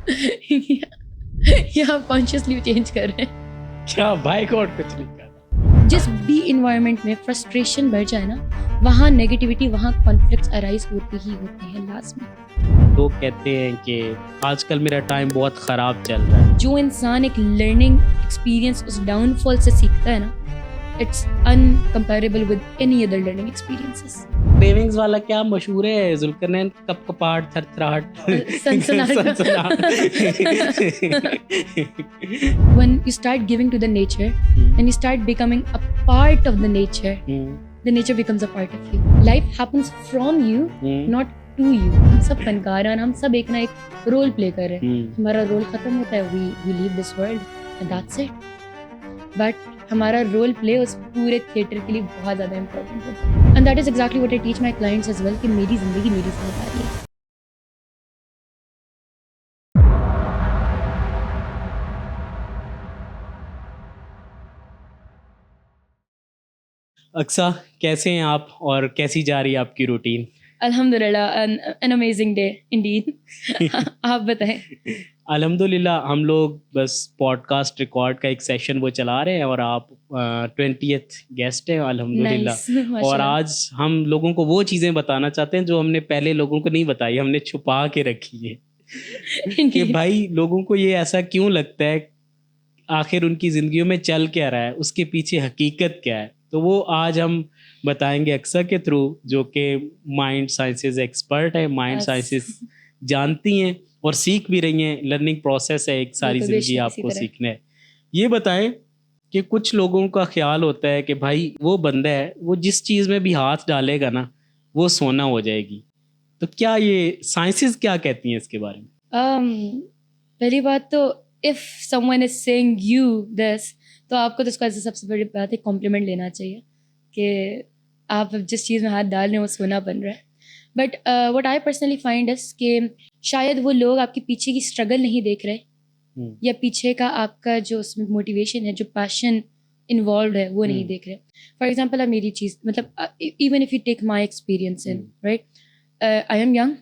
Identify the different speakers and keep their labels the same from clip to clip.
Speaker 1: या आप consciously change कर रहे हैं?
Speaker 2: क्या बाय गॉड कुछ नहीं कर।
Speaker 1: जिस भी इन्वायरमेंट में फ्रस्ट्रेशन बढ़ जाए ना, वहाँ नेगेटिविटी, वहाँ कॉन्फ्लिक्ट्स अराइज होते ही होते हैं लाजमी।
Speaker 2: लोग कहते हैं कि आजकल मेरा टाइम बहुत ख़राब चल रहा है।
Speaker 1: जो इंसान एक लर्निंग एक्सपीरियंस उस डाउनफॉल से सीखता है ना, it's uncomparable with any other learning experiences.
Speaker 2: Cravings वाला क्या मशहूर है, Zulqarnain कपकपाहट थरथराहट
Speaker 1: सनसनाहट। When you start giving to the nature and you start becoming a part of the nature becomes a part of you. Life happens from you, not to you. हम सब फनकार हैं, हम सब एक ना एक रोल प्ले कर रहे हैं। हमारा रोल खत्म होता है, we leave this world and that's it. But हमारा रोल प्ले उस पूरे थिएटर के लिए बहुत ज़्यादा इम्पोर्टेंट होता है। And that is exactly what I teach my clients as well, कि मेरी ज़िंदगी मेरी जिम्मेदारी है।
Speaker 2: अक्सा, कैसे हैं आप और कैसी जा रही है आपकी रूटीन?
Speaker 1: अल्हम्दुलिल्लाह, an amazing day indeed. आप बताएं।
Speaker 2: अल्हम्दुलिल्लाह, हम लोग बस पॉडकास्ट रिकॉर्ड का एक सेशन वो चला रहे हैं और आप 20th गेस्ट हैं अल्हम्दुलिल्लाह।
Speaker 1: Nice,
Speaker 2: और
Speaker 1: माशाल्लाह।
Speaker 2: आज हम लोगों को वो चीज़ें बताना चाहते हैं जो हमने पहले लोगों को नहीं बताई, हमने छुपा के रखी है कि
Speaker 1: Indeed.
Speaker 2: भाई लोगों को ये ऐसा क्यों लगता है, आखिर उनकी ज़िंदगियों में चल क्या रहा है, उसके पीछे हकीकत क्या है। तो वो आज हम बताएंगे अक्सा के थ्रू, जो कि माइंड साइंसेज एक्सपर्ट है, माइंड
Speaker 1: Yes.
Speaker 2: साइंसेज जानती हैं और सीख भी रही हैं। लर्निंग प्रोसेस है, एक सारी
Speaker 1: बिल्कुल,
Speaker 2: ज़िंदगी
Speaker 1: बेशक इसी
Speaker 2: आपको
Speaker 1: तरह।
Speaker 2: सीखना है। ये बताएं कि कुछ लोगों का ख्याल होता है कि भाई वो बंदा है, वो जिस चीज़ में भी हाथ डालेगा ना वो सोना हो जाएगी। तो क्या ये साइंसेज क्या कहती हैं इसके बारे में?
Speaker 1: पहली बात तो if someone is saying you this, तो आपको तो उसका सबसे बड़ी बात है कॉम्प्लीमेंट लेना चाहिए कि आप जिस चीज़ में हाथ डाल रहे हैं वो सोना बन रहा है। But what I personally find is कि शायद वो लोग आपके पीछे की स्ट्रगल नहीं देख रहे, या पीछे का आपका जो उसमें मोटिवेशन है, जो पैशन इन्वॉल्व है, वो नहीं देख रहे। फॉर एग्जाम्पल, अब मेरी चीज़ मतलब even if you take my experience in right, I am young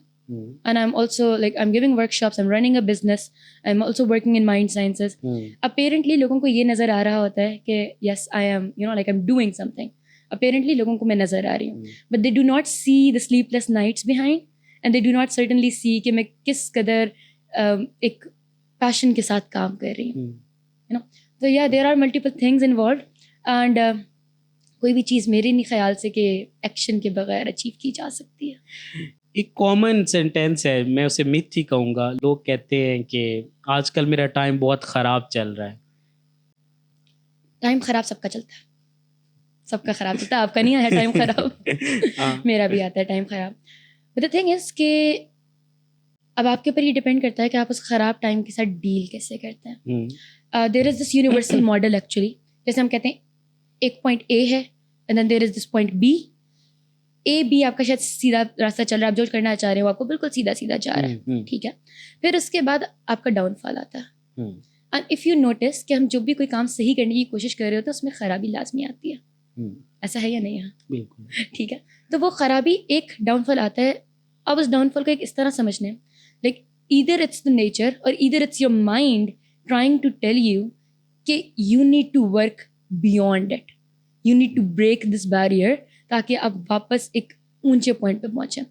Speaker 1: and I'm also like I'm giving workshops, I'm running a business, I'm also working in mind sciences. Apparently लोगों को ये नज़र आ रहा होता है कि yes I am, you know, like I'm doing something. Apparently लोगों को मैं नज़र आ रही हूँ, but they do not see the sleepless nights behind, and they do not certainly see कि मैं किस कदर एक passion के साथ काम कर रही हूँ, you know. So yeah, there are multiple things involved, and कोई भी चीज़ मेरे नहीं ख्याल से कि एक्शन के बगैर अचीव की जा सकती है।
Speaker 2: एक कॉमन सेंटेंस है, मैं उसे मिथ ही कहूँगा। लोग कहते हैं कि आजकल मेरा टाइम बहुत ख़राब चल रहा है।
Speaker 1: टाइम ख़राब सबका चलता है, सबका ख़राब चलता है, आपका नहीं आया टाइम ख़राब। मेरा भी आता है टाइम ख़राब। बट द थिंग इज़ कि अब आपके ऊपर ये डिपेंड करता है कि आप उस ख़राब टाइम के साथ डील कैसे करते हैं। There is this universal model actually, जैसे हम कहते हैं एक पॉइंट ए है and then there is this point B. A B आपका शायद सीधा रास्ता चल रहा है, आप जो करना चाह रहे हो आपको बिल्कुल सीधा सीधा जा रहा है, ठीक है। फिर उसके बाद आपका डाउनफॉल आता है, एंड इफ़ यू नोटिस कि हम जो भी कोई काम सही करने की कोशिश कर रहे होते हैं उसमें खराबी लाजमी आती है। ऐसा है या नहीं है?
Speaker 2: बिल्कुल,
Speaker 1: ठीक है। तो वो खराबी एक डाउनफॉल आता है। अब उस डाउनफॉल को एक इस तरह समझने, like either it's the nature और either it's your mind trying to tell you कि you need to work beyond it, you need to break this barrier ताकि आप वापस एक ऊंचे पॉइंट पे पहुंचे।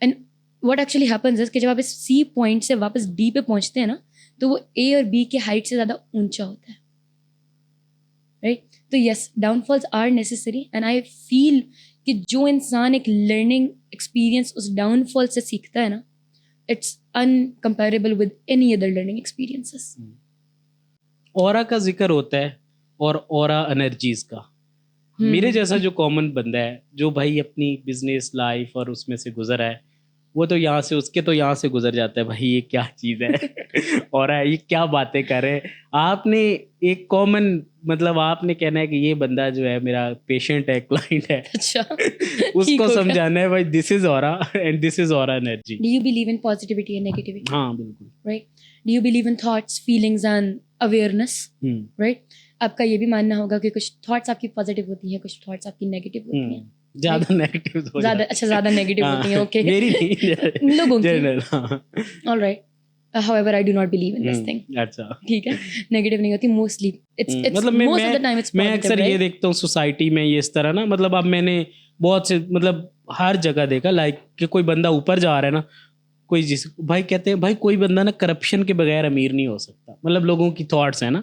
Speaker 1: And what actually happens is कि जब आप इस सी पॉइंट से वापस डी पे पहुंचते हैं ना, तो वो ए और बी के हाइट से ज़्यादा ऊंचा होता है, राइट। तो yes, downfalls are necessary, and I feel कि जो इंसान एक लर्निंग एक्सपीरियंस उस डाउनफॉल से सीखता है ना, it's uncomparable with any other learning experiences.
Speaker 2: Aura का जिक्र होता है और ऑरा एनर्जीज का। मेरे जैसा जो कॉमन बंदा है, जो भाई अपनी बिजनेस लाइफ और उसमें से गुजरा है, वो तो यहाँ से उसके तो यहाँ से गुजर जाता है, भाई ये क्या चीज़ है और ये क्या बातें कर रहे हैं। आपने एक कॉमन मतलब आपने कहना है कि ये बंदा जो है मेरा पेशेंट है, क्लाइंट है।
Speaker 1: अच्छा
Speaker 2: उसको समझाना है भाई this is aura and this is aura energy.
Speaker 1: Do you believe in positivity and negativity?
Speaker 2: हाँ बिल्कुल,
Speaker 1: right. Do you believe in thoughts, feelings and awareness? Right. आपका ये भी मानना होगा कि कुछ थॉट्स आपकी पॉजिटिव होती हैं, कुछ थॉट्स आपकी नेगेटिव होती हैं।
Speaker 2: ज्यादा नेगेटिव
Speaker 1: ज़्यादा, अच्छा ज़्यादा नेगेटिव होती हैं, ओके।
Speaker 2: मेरी नहीं,
Speaker 1: लोगों की,
Speaker 2: general.
Speaker 1: All right. however I do not believe in this thing.
Speaker 2: अच्छा
Speaker 1: ठीक है, नेगेटिव नहीं होती मोस्टली, इट्स
Speaker 2: मतलब
Speaker 1: most of the time it's
Speaker 2: मैं
Speaker 1: positive,
Speaker 2: अक्सर ये
Speaker 1: right?
Speaker 2: देखता हूँ सोसाइटी में ये इस तरह ना, मतलब अब मैंने बहुत से मतलब हर जगह देखा लाइक कि कोई बंदा ऊपर जा रहा है ना, कोई जिस भाई कहते हैं भाई कोई बंदा ना करप्शन के बगैर अमीर नहीं हो सकता, मतलब लोगों की थॉट्स है ना,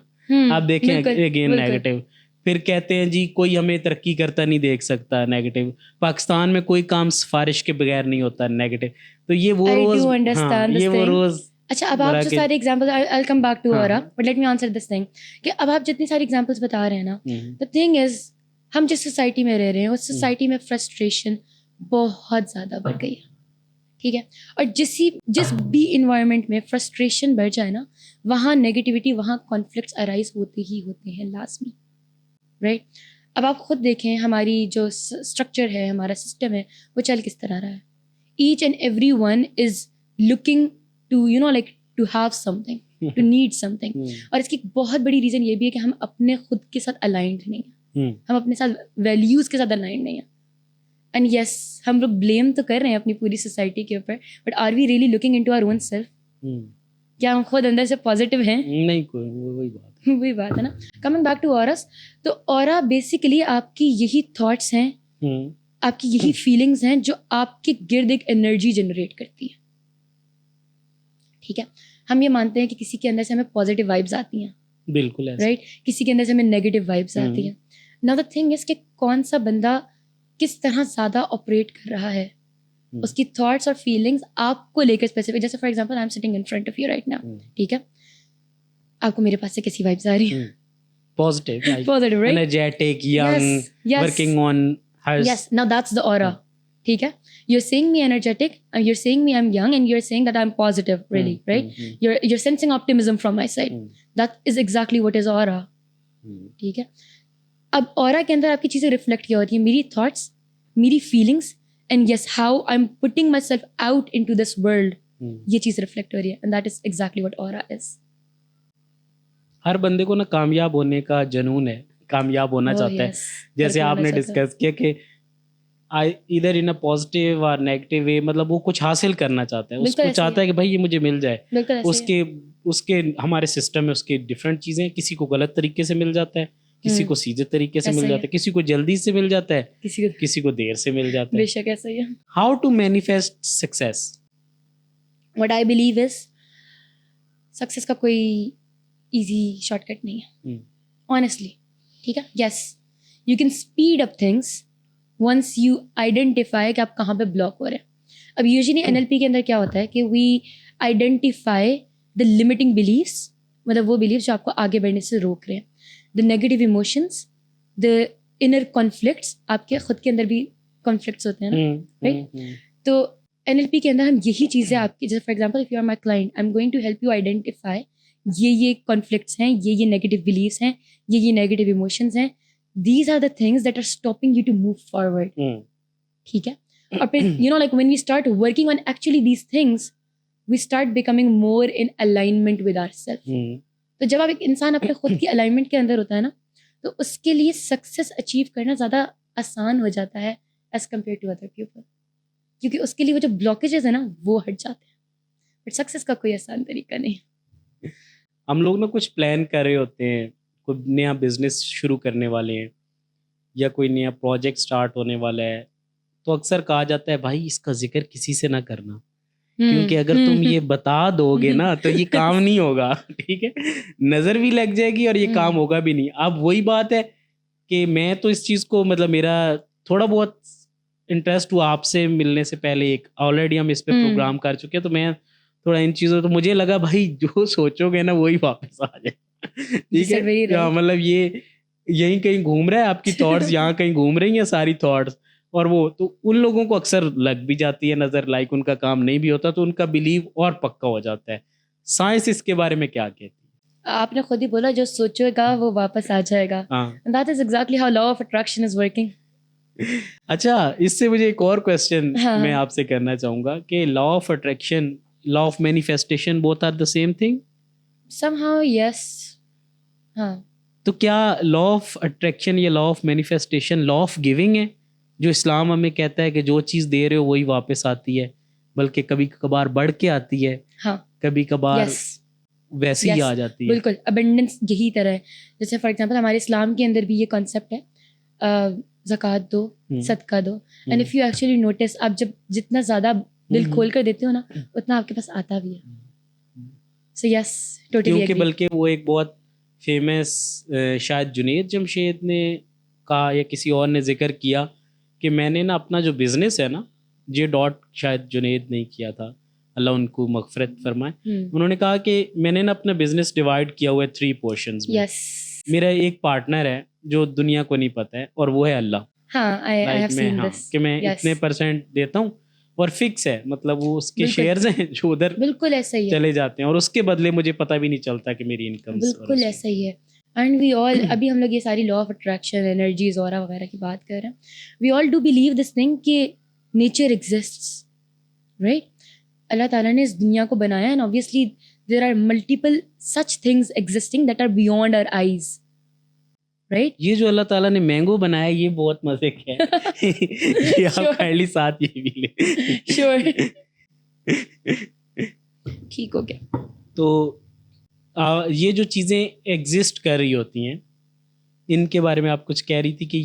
Speaker 2: आप देखें
Speaker 1: बिल्कुल,
Speaker 2: अगेन
Speaker 1: बिल्कुल।
Speaker 2: नेगेटिव। फिर कहते हैं जी कोई हमें तरक्की करता नहीं देख सकता, नेगेटिव। पाकिस्तान में कोई काम सिफारिश के बगैर नहीं होता, नेगेटिव। तो ये वो
Speaker 1: I do
Speaker 2: rose
Speaker 1: understand this
Speaker 2: ये वो
Speaker 1: thing.
Speaker 2: रोज
Speaker 1: अच्छा, अब आप
Speaker 2: बड़ा
Speaker 1: जो
Speaker 2: के-
Speaker 1: सारे examples, I'll come back to
Speaker 2: हाँ।
Speaker 1: Aura, but let me answer this thing कि अब आप जितनी सारी एग्जांपल्स बता रहे हैं ना,
Speaker 2: हम्म,
Speaker 1: the thing is हम जिस सोसाइटी में रह रहे हैं उस सोसाइटी में फ्रस्ट्रेशन बहुत ज़्यादा बढ़ गई है, ठीक है? और जिस भी इन्वायरमेंट में फ्रस्ट्रेशन बढ़ जाए ना, वहाँ नेगेटिविटी, वहाँ कॉन्फ्लिक्ट्स अराइज होते ही होते हैं लाजमी, राइट? अब आप खुद देखें हमारी जो स्ट्रक्चर है, हमारा सिस्टम है, वो चल किस तरह रहा है। Each and every one is looking to like to have something, to need something. और इसकी एक बहुत बड़ी रीज़न ये भी है कि हम अपने खुद के साथ अलाइंड नहीं हैं, हम अपने साथ वैल्यूज़ के साथ अलाइंड नहीं हैं। एंड यस, हम लोग ब्लेम तो कर रहे हैं अपनी पूरी सोसाइटी के ऊपर, but are we really looking into our own self? क्या हम खुद अंदर से पॉजिटिव हैं?
Speaker 2: नहीं, कोई वही बात
Speaker 1: वही बात है ना। कमिंग बैक टू ऑरास, तो ऑरा बेसिकली आपकी यही थॉट्स हैं, आपकी यही फीलिंग्स हैं जो आपके गिर्द एक एनर्जी जनरेट करती है, ठीक है? हम ये मानते हैं कि किसी के अंदर से हमें पॉजिटिव वाइब्स आती हैं,
Speaker 2: बिल्कुल ऐसे।
Speaker 1: राइट? किसी के अंदर से हमें नेगेटिव वाइब्स आती हैं। नाउ द थिंग इज कि कौन सा बंदा किस तरह ज़्यादा ऑपरेट कर रहा है, उसकी थॉट्स और फीलिंग्स आपको लेकर स्पेसिफिक। जैसे for example I am sitting in front of you right now, ठीक है? आपको मेरे पास से कैसी वाइब्स आ रही हैं?
Speaker 2: Positive,
Speaker 1: positive, right?
Speaker 2: Energetic, young, working on her.
Speaker 1: Yes, now that's the aura. ठीक है? You're seeing me energetic, and you're seeing me I'm young, and you're saying that I'm positive, really, right? You're sensing optimism from my side. That is exactly what is aura. ठीक है? अब aura के अंदर आपकी चीज़ें reflect क्या होती हैं? मेरी thoughts, मेरी feelings, and yes, how I'm putting myself out into this world. ये चीज़ रिफ्लेक्ट हो रही है, and that is exactly what aura is.
Speaker 2: हर बंदे को ना कामयाब होने का जुनून है, कामयाब होना
Speaker 1: Oh,
Speaker 2: चाहता है।
Speaker 1: yes.
Speaker 2: जैसे
Speaker 1: बिल्कुल
Speaker 2: आपने
Speaker 1: होना चाहता है।
Speaker 2: डिस्कस किया कि इधर इन अ पॉजिटिव और नेगेटिव वे, मतलब वो कुछ हासिल करना चाहता है,
Speaker 1: बिल्कुल
Speaker 2: उसको
Speaker 1: ऐसे
Speaker 2: चाहता है कि भाई ये मुझे मिल जाए।
Speaker 1: बिल्कुल ऐसे ही है।
Speaker 2: उसके हमारे सिस्टम में उसके डिफरेंट चीज़ें, किसी को गलत तरीके से मिल जाता है, किसी को सीधे तरीके से
Speaker 1: ऐसा
Speaker 2: मिल
Speaker 1: ही
Speaker 2: जाता है, किसी को जल्दी से मिल जाता है, किसी को देर से मिल जाता है।
Speaker 1: बेशक ऐसा ही है।
Speaker 2: How to manifest success?
Speaker 1: What I believe is success का कोई इजी शॉर्टकट नहीं है, ऑनेस्टली, ठीक है? Yes, you can speed up things once you identify कि आप कहाँ पे ब्लॉक हो रहे हैं। अब यूजुअली एनएलपी के अंदर क्या होता है कि we identify the limiting beliefs, मतलब वो बिलीव्स जो आपको आगे बढ़ने से रोक रहे हैं, the negative emotions, the inner conflicts, आपके खुद के अंदर भी कॉन्फ्लिक्ट्स होते हैं ना, राइट? तो एनएलपी के अंदर हम यही चीज़ें आपकी, जैसे for example if you are my client, I am going to help you identify ये कॉन्फ्लिक्ट्स हैं, ये नेगेटिव बिलीव्स हैं, ये नेगेटिव इमोशंस हैं, these are the things that are stopping you to move forward, ठीक है? और फिर like when we start working on actually these things, we start becoming more in alignment with ourself. तो जब आप एक इंसान अपने खुद की अलाइनमेंट के अंदर होता है ना, तो उसके लिए सक्सेस अचीव करना ज़्यादा आसान हो जाता है as compare to other people, क्योंकि उसके लिए वो जो ब्लॉकेजेस है ना वो हट जाते हैं। बट सक्सेस का कोई आसान तरीका नहीं।
Speaker 2: हम लोग ना कुछ प्लान कर रहे होते हैं, कोई नया बिजनेस शुरू करने वाले हैं या कोई नया प्रोजेक्ट स्टार्ट होने वाला है, तो अक्सर कहा जाता है भाई इसका जिक्र किसी से ना करना, क्योंकि अगर तुम ये बता दोगे ना तो ये काम नहीं होगा, ठीक है? नज़र भी लग जाएगी और ये काम होगा भी नहीं। अब वही बात है कि मैं तो इस चीज़ को, मतलब मेरा थोड़ा बहुत इंटरेस्ट हुआ आपसे मिलने से पहले, एक ऑलरेडी हम इस पे प्रोग्राम कर चुके हैं, तो मैं थोड़ा इन चीज़ों, तो मुझे लगा भाई जो सोचोगे ना वही वापस आ जाए, ठीक है? या मतलब ये यहीं कहीं घूम रहा है, आपकी थॉट्स यहाँ कहीं घूम रही हैं सारी थॉट्स, और वो तो उन लोगों को अक्सर लग भी जाती है नज़र, लाइक उनका काम नहीं भी होता तो उनका बिलीव और पक्का हो जाता है। साइंस इसके बारे में क्या कहती है?
Speaker 1: आपने खुद ही बोला जो सोचेगा वो वापस आ जाएगा। That is exactly how law of attraction is working.
Speaker 2: अच्छा, इससे मुझे एक और क्वेश्चन मैं आपसे करना चाहूँगा कि law of attraction, law of manifestation, both are the same thing?
Speaker 1: Somehow yes. हाँ, तो
Speaker 2: क्या लॉ ऑफ अट्रैक्शन या law of manifestation law of giving है, जो इस्लाम हमें कहता है कि जो चीज़ दे रहे हो वही वापस आती है, बल्कि कभी कभार बढ़ के आती है?
Speaker 1: हाँ,
Speaker 2: कभी कभार
Speaker 1: यस
Speaker 2: वैसी ही
Speaker 1: Yes,
Speaker 2: आ जाती है।
Speaker 1: बिल्कुल अबंडेंस यही तरह है। जैसे फॉर एग्जांपल हमारे इस्लाम के अंदर भी ये कॉन्सेप्ट है, ज़कात दो, सदका दो, and if you actually notice, आप जब जितना ज़्यादा दिल खोल कर देते हो ना, उतना आपके पास आता भी है। सो यस, टोटली
Speaker 2: क्योंकि
Speaker 1: एग्री।
Speaker 2: बल्कि वो एक बहुत फेमस शायद जुनेद जमशेद ने कहा या किसी और ने जिक्र किया कि मैंने ना अपना जो बिज़नेस है ना, ये डॉट शायद जुनेद नहीं किया था, अल्लाह उनको मगफरत फरमाए, उन्होंने कहा कि मैंने ना अपना बिज़नेस डिवाइड किया हुआ है 3 पोर्शंस में।
Speaker 1: यस,
Speaker 2: मेरा एक पार्टनर है जो दुनिया को नहीं पता है और वो है अल्लाह।
Speaker 1: हाँ, आई हैव
Speaker 2: लाइक मैं
Speaker 1: सीन
Speaker 2: हाँ
Speaker 1: दिस।
Speaker 2: कि मैं
Speaker 1: यस,
Speaker 2: इतने परसेंट देता हूँ और फिक्स है, मतलब वो उसके
Speaker 1: बिल्कुल
Speaker 2: शेयर्स हैं जो उधर
Speaker 1: बिल्कुल ऐसा ही है,
Speaker 2: चले जाते हैं और उसके बदले मुझे पता भी नहीं चलता कि मेरी इनकम।
Speaker 1: बिल्कुल ऐसा ही है। एंड वी ऑल, अभी हम लोग ये सारी law of attraction, energies, aura वगैरह की बात कर रहे हैं, we all do believe this thing कि नेचर एग्जिस्ट्स, राइट? अल्लाह ताला ने इस दुनिया को बनाया, and obviously there are multiple such things existing that are beyond our eyes, right?
Speaker 2: ये जो अल्लाह ताला ने मैंगो बनाया ये बहुत मजे का है। ये आप
Speaker 1: Sure.
Speaker 2: काइंडली साथ ये भी ले।
Speaker 1: Sure. ठीक हो गया।
Speaker 2: तो ये जो चीज़ें एग्जिस्ट कर रही होती हैं, इनके बारे में आप कुछ कह रही थी कि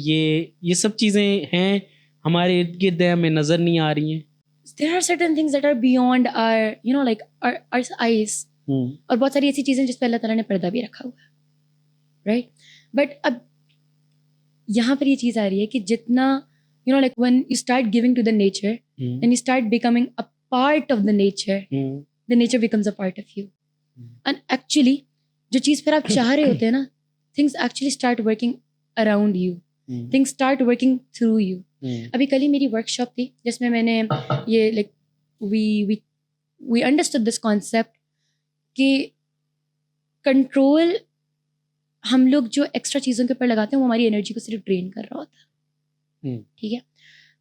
Speaker 2: ये सब चीज़ें हैं हमारे इर्द गिर्द हैं, हमें नज़र नहीं आ रही हैं।
Speaker 1: There are certain things that are beyond our, you know, like our eyes. और बहुत सारी ऐसी चीज़ें जिस पर अल्लाह ताला ने पर्दा भी रखा हुआ है, राइट? बट अब यहाँ पर ये चीज़ आ रही है कि जितना, you know, like when you start giving to the nature and you start becoming a part of the nature, the nature becomes a part of you. And actually जो चीज़ फिर आप चाह रहे होते हैं ना, things actually start working around you. Things start working through you. अभी कल ही मेरी वर्कशॉप थी जिसमें मैंने ये like we understood this concept कि कंट्रोल हम लोग जो एक्स्ट्रा चीज़ों के ऊपर लगाते हैं वो हमारी एनर्जी को सिर्फ ड्रेन कर रहा होता है, ठीक है?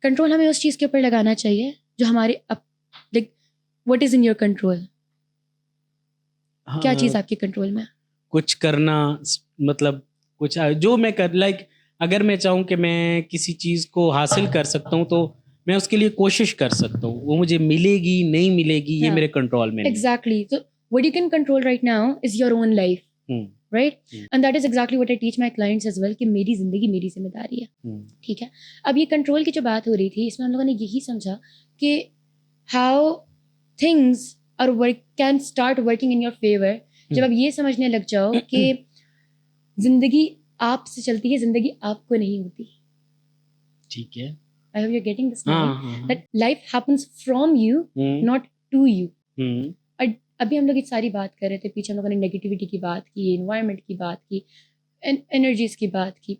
Speaker 1: कंट्रोल हमें उस चीज़ के ऊपर लगाना चाहिए जो हमारे like what is in your control. क्या चीज़ आपके कंट्रोल में?
Speaker 2: कुछ करना, मतलब कुछ जो मैं कर, लाइक अगर मैं चाहूँ कि मैं किसी चीज़ को हासिल कर सकता हूँ तो मैं उसके लिए कोशिश कर सकता हूँ, वो मुझे मिलेगी नहीं मिलेगी ये मेरे कंट्रोल में नहीं।
Speaker 1: एग्जैक्टली, तो what you can control right now is your own life, right? And that is exactly what I teach my clients as well कि मेरी जिंदगी मेरी जिम्मेदारी है, ठीक है? अब ये कंट्रोल की जो बात हो रही थी इसमें हम लोगों ने यही समझा कि how things are work can start working in your favour जब आप ये समझने लग जाओ कि जिंदगी आपसे चलती है, जिंदगी आपको नहीं होती,
Speaker 2: ठीक है?
Speaker 1: I hope you're getting this now. That life happens from you, not to you. अभी हम लोग इस सारी बात कर रहे थे, पीछे हम लोगों ने नेगेटिविटी की बात की, एनवायरनमेंट की बात की, एनर्जीज की बात की।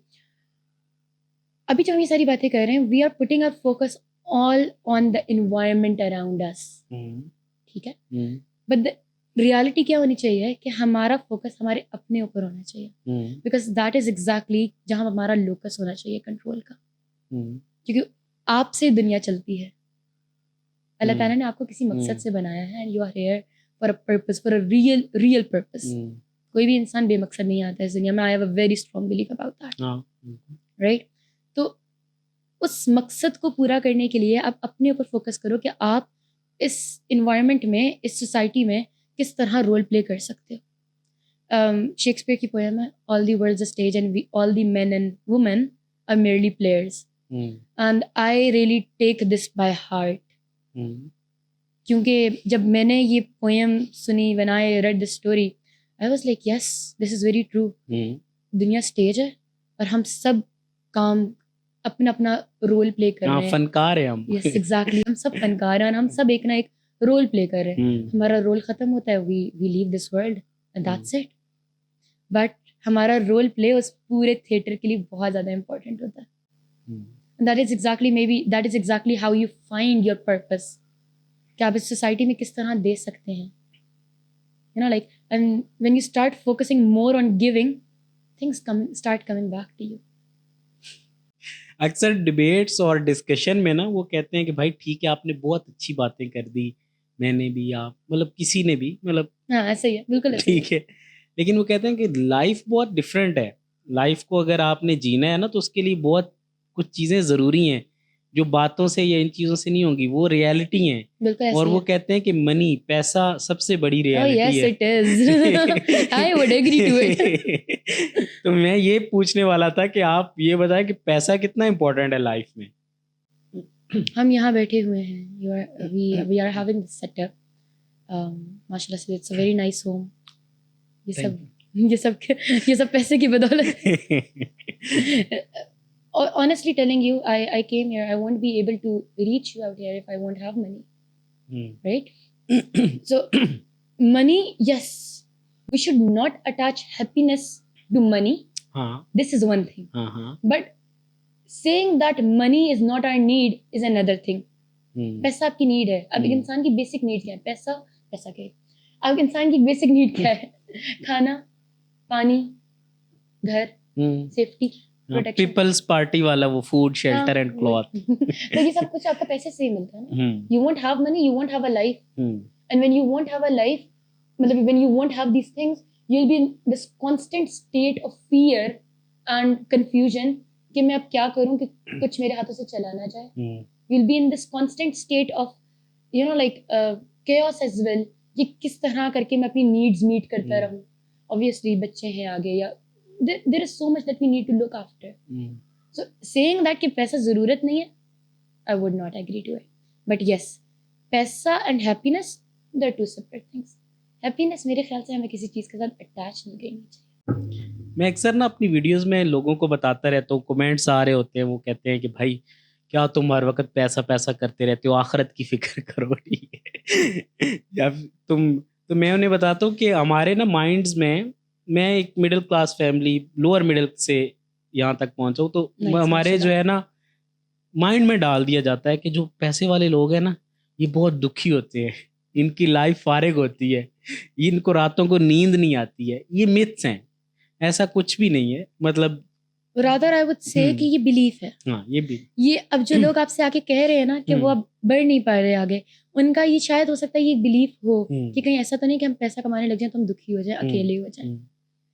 Speaker 1: अभी जो हम ये सारी बातें कर रहे हैं, we are putting our focus all on the environment around us, ठीक है? बट द रियलिटी क्या होनी चाहिए कि हमारा फोकस हमारे अपने ऊपर होना चाहिए, बिकॉज दैट इज एग्जैक्टली जहाँ हमारा लोकस होना चाहिए कंट्रोल का, क्योंकि आपसे दुनिया चलती है। अल्लाह ताला ने आपको किसी मकसद से बनाया है, and you are here for a purpose, for a real purpose. कोई भी इंसान बेमकसद नहीं आता है इस दुनिया में। I have a very strong belief about that, right? तो उस मकसद को पूरा करने के लिए आप अपने ऊपर फोकस करो कि आप इस इन्वायरमेंट में, इस सोसाइटी में किस तरह रोल प्ले कर सकते हो। शेक्सपियर की पोएम है, all the world's a stage and we all the men and women are merely players, and I really take this by heart, क्योंकि जब मैंने ये पोएम सुनी, when I read this story, I was like yes, this is very true. दुनिया stage है और हम सब काम अपना अपना रोल प्ले कर रहे हैं,
Speaker 2: फनकार है हम।
Speaker 1: यस एग्जैक्टली, हम सब फनकार हैं, हम सब एक ना एक रोल प्ले कर रहे हैं। हमारा रोल खत्म होता है, we leave this world and that's it, but हमारा रोल प्ले उस पूरे थिएटर के लिए बहुत ज़्यादा इंपॉर्टेंट होता है। That is exactly, may be that is exactly how you find your purpose, कि आप इस सोसाइटी में किस तरह दे सकते हैं, you know, like, and when you start focusing more on giving, things start coming back to you.
Speaker 2: अक्सर डिबेट्स और डिस्कशन में ना वो कहते हैं कि भाई ठीक है, आपने बहुत अच्छी बातें कर दी, मैंने भी, आप मतलब किसी ने भी, मतलब
Speaker 1: हाँ ऐसा ही है, बिल्कुल
Speaker 2: ठीक है, लेकिन वो कहते हैं कि लाइफ बहुत डिफरेंट है। लाइफ को अगर आपने जीना है ना तो उसके लिए बहुत कुछ चीज़ें ज़रूरी हैं जो बातों से या इन चीजों से नहीं होंगी, वो रियलिटी है।
Speaker 1: बिल्कुल ऐसे
Speaker 2: और
Speaker 1: ही
Speaker 2: वो
Speaker 1: है।
Speaker 2: कहते हैं कि मनी, पैसा सबसे बड़ी
Speaker 1: Oh
Speaker 2: रियलिटी
Speaker 1: yes,
Speaker 2: है।
Speaker 1: it is. I would agree to it.
Speaker 2: तो मैं ये पूछने वाला था कि आप ये बताएं कि पैसा कितना इम्पोर्टेंट है लाइफ में।
Speaker 1: हम यहाँ बैठे हुए हैं, we are having this setup, माशाल्लाह से it's a very nice home. ये सब पैसे की बदौलत। Honestly telling you, I came here, I won't be able to reach you out here if I won't have money, right? So money, yes, we should not attach happiness to money. This is one thing. But saying that money is not our need is another thing. पैसा आपकी need है। अब इंसान की basic need क्या है? पैसा क्या है? अब इंसान की बेसिक नीड क्या है? खाना, पानी, घर, सेफ्टी, प्रोटेक्शन। पीपल्स
Speaker 2: पार्टी वाला वो फूड, शेल्टर एंड क्लॉथ।
Speaker 1: तो ये सब कुछ आपका पैसे से ही मिलता है ना। You won't have money, you won't have a life. And when you won't have a life, मतलब when you won't have these things, you'll be in this constant state of fear and confusion कि मैं अब क्या करूं कि कुछ मेरे हाथों से चला ना जाए। You'll be in this constant state of, you know, like chaos as well. कि किस तरह करके मैं अपनी needs meet करता रहूं। Obviously बच्चे हैं आगे, या there is so much that we need to look after. So saying that कि पैसा ज़रूरत नहीं है, I would not agree to it. But yes, पैसा and happiness, they're two separate things. Happiness मेरे ख्याल से हमें किसी चीज़ के साथ attach नहीं करनी चाहिए।
Speaker 2: मैं अक्सर ना अपनी वीडियोस में लोगों को बताता रहता हूँ, कमेंट्स आ रहे होते हैं, वो कहते हैं कि भाई क्या तुम हर वक्त पैसा पैसा करते रहते हो, आखिरत की फिक्र करो, ठीक है। या तो मैं उन्हें बताता हूँ कि हमारे ना माइंड्स में, मैं एक middle class family, lower middle से यहाँ तक पहुँचा हूँ, तो हमारे जो है ना माइंड में डाल दिया जाता है कि जो पैसे वाले लोग हैं ना, ये बहुत दुखी होते हैं, इनकी लाइफ फारिग होती है, इनको रातों को नींद नहीं आती है। ये मिथ्स हैं, ऐसा कुछ भी नहीं है। मतलब
Speaker 1: rather I would say कि ये बिलीफ है।
Speaker 2: हाँ,
Speaker 1: ये अब जो लोग आपसे आके कह रहे हैं ना कि वो अब बढ़ नहीं पा रहे आगे, उनका ये शायद हो सकता है ये बिलीफ हो कि कहीं ऐसा तो नहीं कि हम पैसा कमाने लग जाएं तो हम दुखी हो जाएं, अकेले हो जाएं।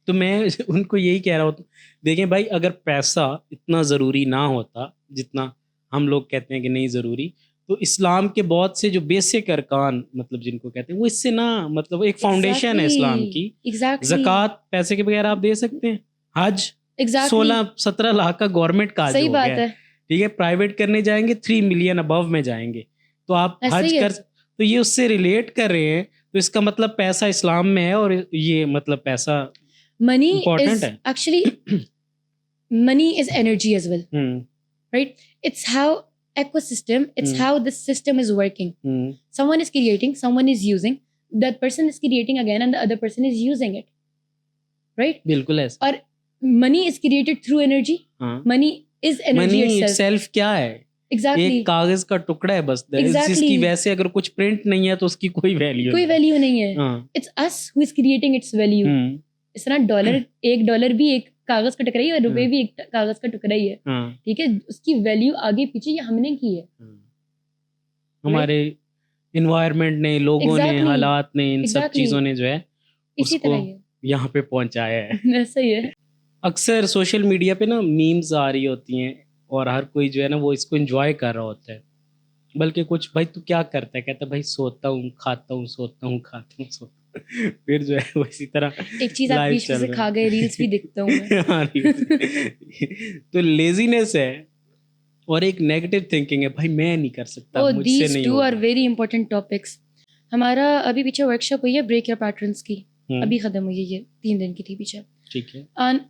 Speaker 2: तो मैं उनको यही कह रहा हूँ, देखें भाई, अगर पैसा इतना ज़रूरी ना होता जितना हम लोग कहते हैं कि नहीं ज़रूरी, तो इस्लाम के बहुत से जो बेसिक अरकान, मतलब जिनको कहते हैं, वो इससे ना, मतलब एक फाउंडेशन है इस्लाम की। ज़कात पैसे के बगैर आप दे सकते हैं। हज 16-17 लाख का गवर्नमेंट का
Speaker 1: सही बात है,
Speaker 2: ठीक है। प्राइवेट करने जाएंगे 3 मिलियन अबव में जाएंगे, तो आप हज कर, तो ये उससे रिलेट कर रहे हैं, तो इसका मतलब पैसा इस्लाम में है, और ये मतलब पैसा
Speaker 1: money is actually money is energy as well, right? It's how ecosystem, it's how the system is working. Someone is creating, someone is using, that person is creating again and the other person is using it, right?
Speaker 2: बिल्कुल ऐसा।
Speaker 1: और money is created through energy. Money is energy
Speaker 2: itself क्या है?
Speaker 1: Exactly.
Speaker 2: एक कागज का टुकड़ा है बस, जिसकी वैसे अगर कुछ प्रिंट नहीं है तो उसकी कोई वैल्यू
Speaker 1: नहीं है। It's us who is creating its value. इस तरह $1 भी एक कागज का टुकड़ा ही है, और रुपए भी एक कागज का टुकड़ा ही है, ठीक है। उसकी वैल्यू आगे पीछे ये हमने की है,
Speaker 2: हमारे एनवायरनमेंट ने, लोगों ने, हालात ने, इन सब चीजों ने जो है उसको यहाँ पे पहुंचाया है।
Speaker 1: ऐसा ही है।
Speaker 2: अक्सर सोशल मीडिया पे ना मीम्स आ रही होती हैं, और हर कोई जो है ना वो इसको एंजॉय कर रहा होता है। बल्कि कुछ, भाई तू क्या करता है, कहता है भाई सोता हूँ, खाता हूँ, सोता हूँ, खाता हूँ, सोता। फिर जो है वो इसी तरह
Speaker 1: एक चीज आप बीच से खा गए, रील्स भी देखता हूँ
Speaker 2: तो लेजीनेस है और एक नेगेटिव थिंकिंग है, भाई मैं नहीं कर सकता, मुझसे नहीं होगा।
Speaker 1: Are very important topics. हमारा अभी पीछे वर्कशॉप हुई है ब्रेक योर पैटर्न्स की, अभी खत्म हुई है, ये 3 दिन की थी पीछे,
Speaker 2: ठीक है।
Speaker 1: एंड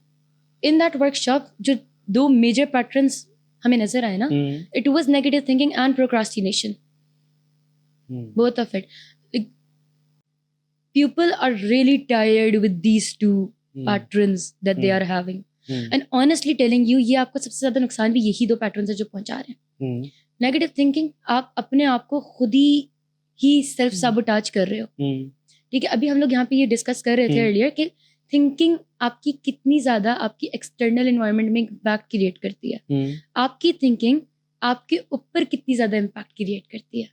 Speaker 1: इन दैट वर्कशॉप जो 2 मेजर पैटर्न्स हमें नजर आए ना, it was negative thinking and procrastination, both of it. People are really tired with these 2 patterns that they are having. And honestly telling you, ये आपको सबसे ज्यादा नुकसान भी यही 2 पैटर्न्स है जो पहुंचा रहे हैं। नेगेटिव थिंकिंग, आप अपने आप को खुद ही सेल्फ साबोटाज कर रहे हो, ठीक है। अभी हम लोग यहाँ पे ये डिस्कस कर रहे थे अर्लियर कि थिंकिंग आपकी कितनी ज्यादा आपकी एक्सटर्नल एनवायरनमेंट में इम्पैक्ट क्रिएट करती है, आपकी थिंकिंग आपके ऊपर कितनी ज्यादा इम्पैक्ट क्रिएट करती है।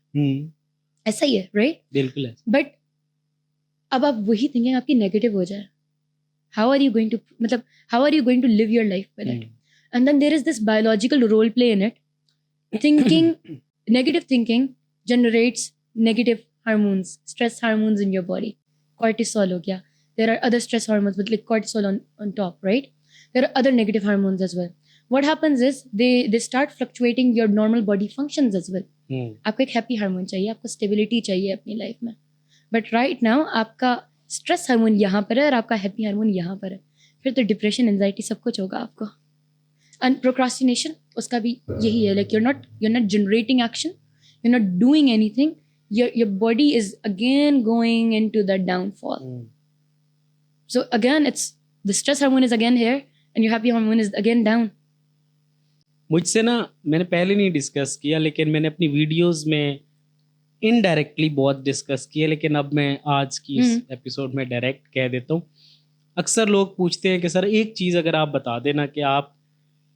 Speaker 1: ऐसा ही है, राइट?
Speaker 2: बिल्कुल है।
Speaker 1: बट अब आप वही थिंकिंग आपकी नेगेटिव हो जाए, how are you going to live your life with it? And then there is this biological role play in it thinking, negative thinking generates negative hormones, stress hormones in your body. Cortisol ho gaya. There are other stress hormones with like cortisol on top, right? There are other negative hormones as well. What happens is they start fluctuating your normal body functions as well. आपको एक happy hormone चाहिए, आपको stability चाहिए अपनी life में, but right now आपका stress hormone यहाँ पर है और आपका हैप्पी हार्मोन यहाँ पर है, फिर तो डिप्रेशन, एंजाइटी सब कुछ होगा आपको. एंड प्रोक्रास्टिनेशन उसका भी यही है, like you're not generating action, you're not doing anything, your body is again going into the downfall. So again it's the stress hormone is again here and your happy hormone is again down.
Speaker 2: मुझसे ना मैंने पहले नहीं discuss किया, लेकिन मैंने अपनी videos में इनडायरेक्टली बहुत डिस्कस किया, लेकिन अब मैं आज की इस एपिसोड में डायरेक्ट कह देता हूँ. अक्सर लोग पूछते हैं कि सर एक चीज़ अगर आप बता देना कि आप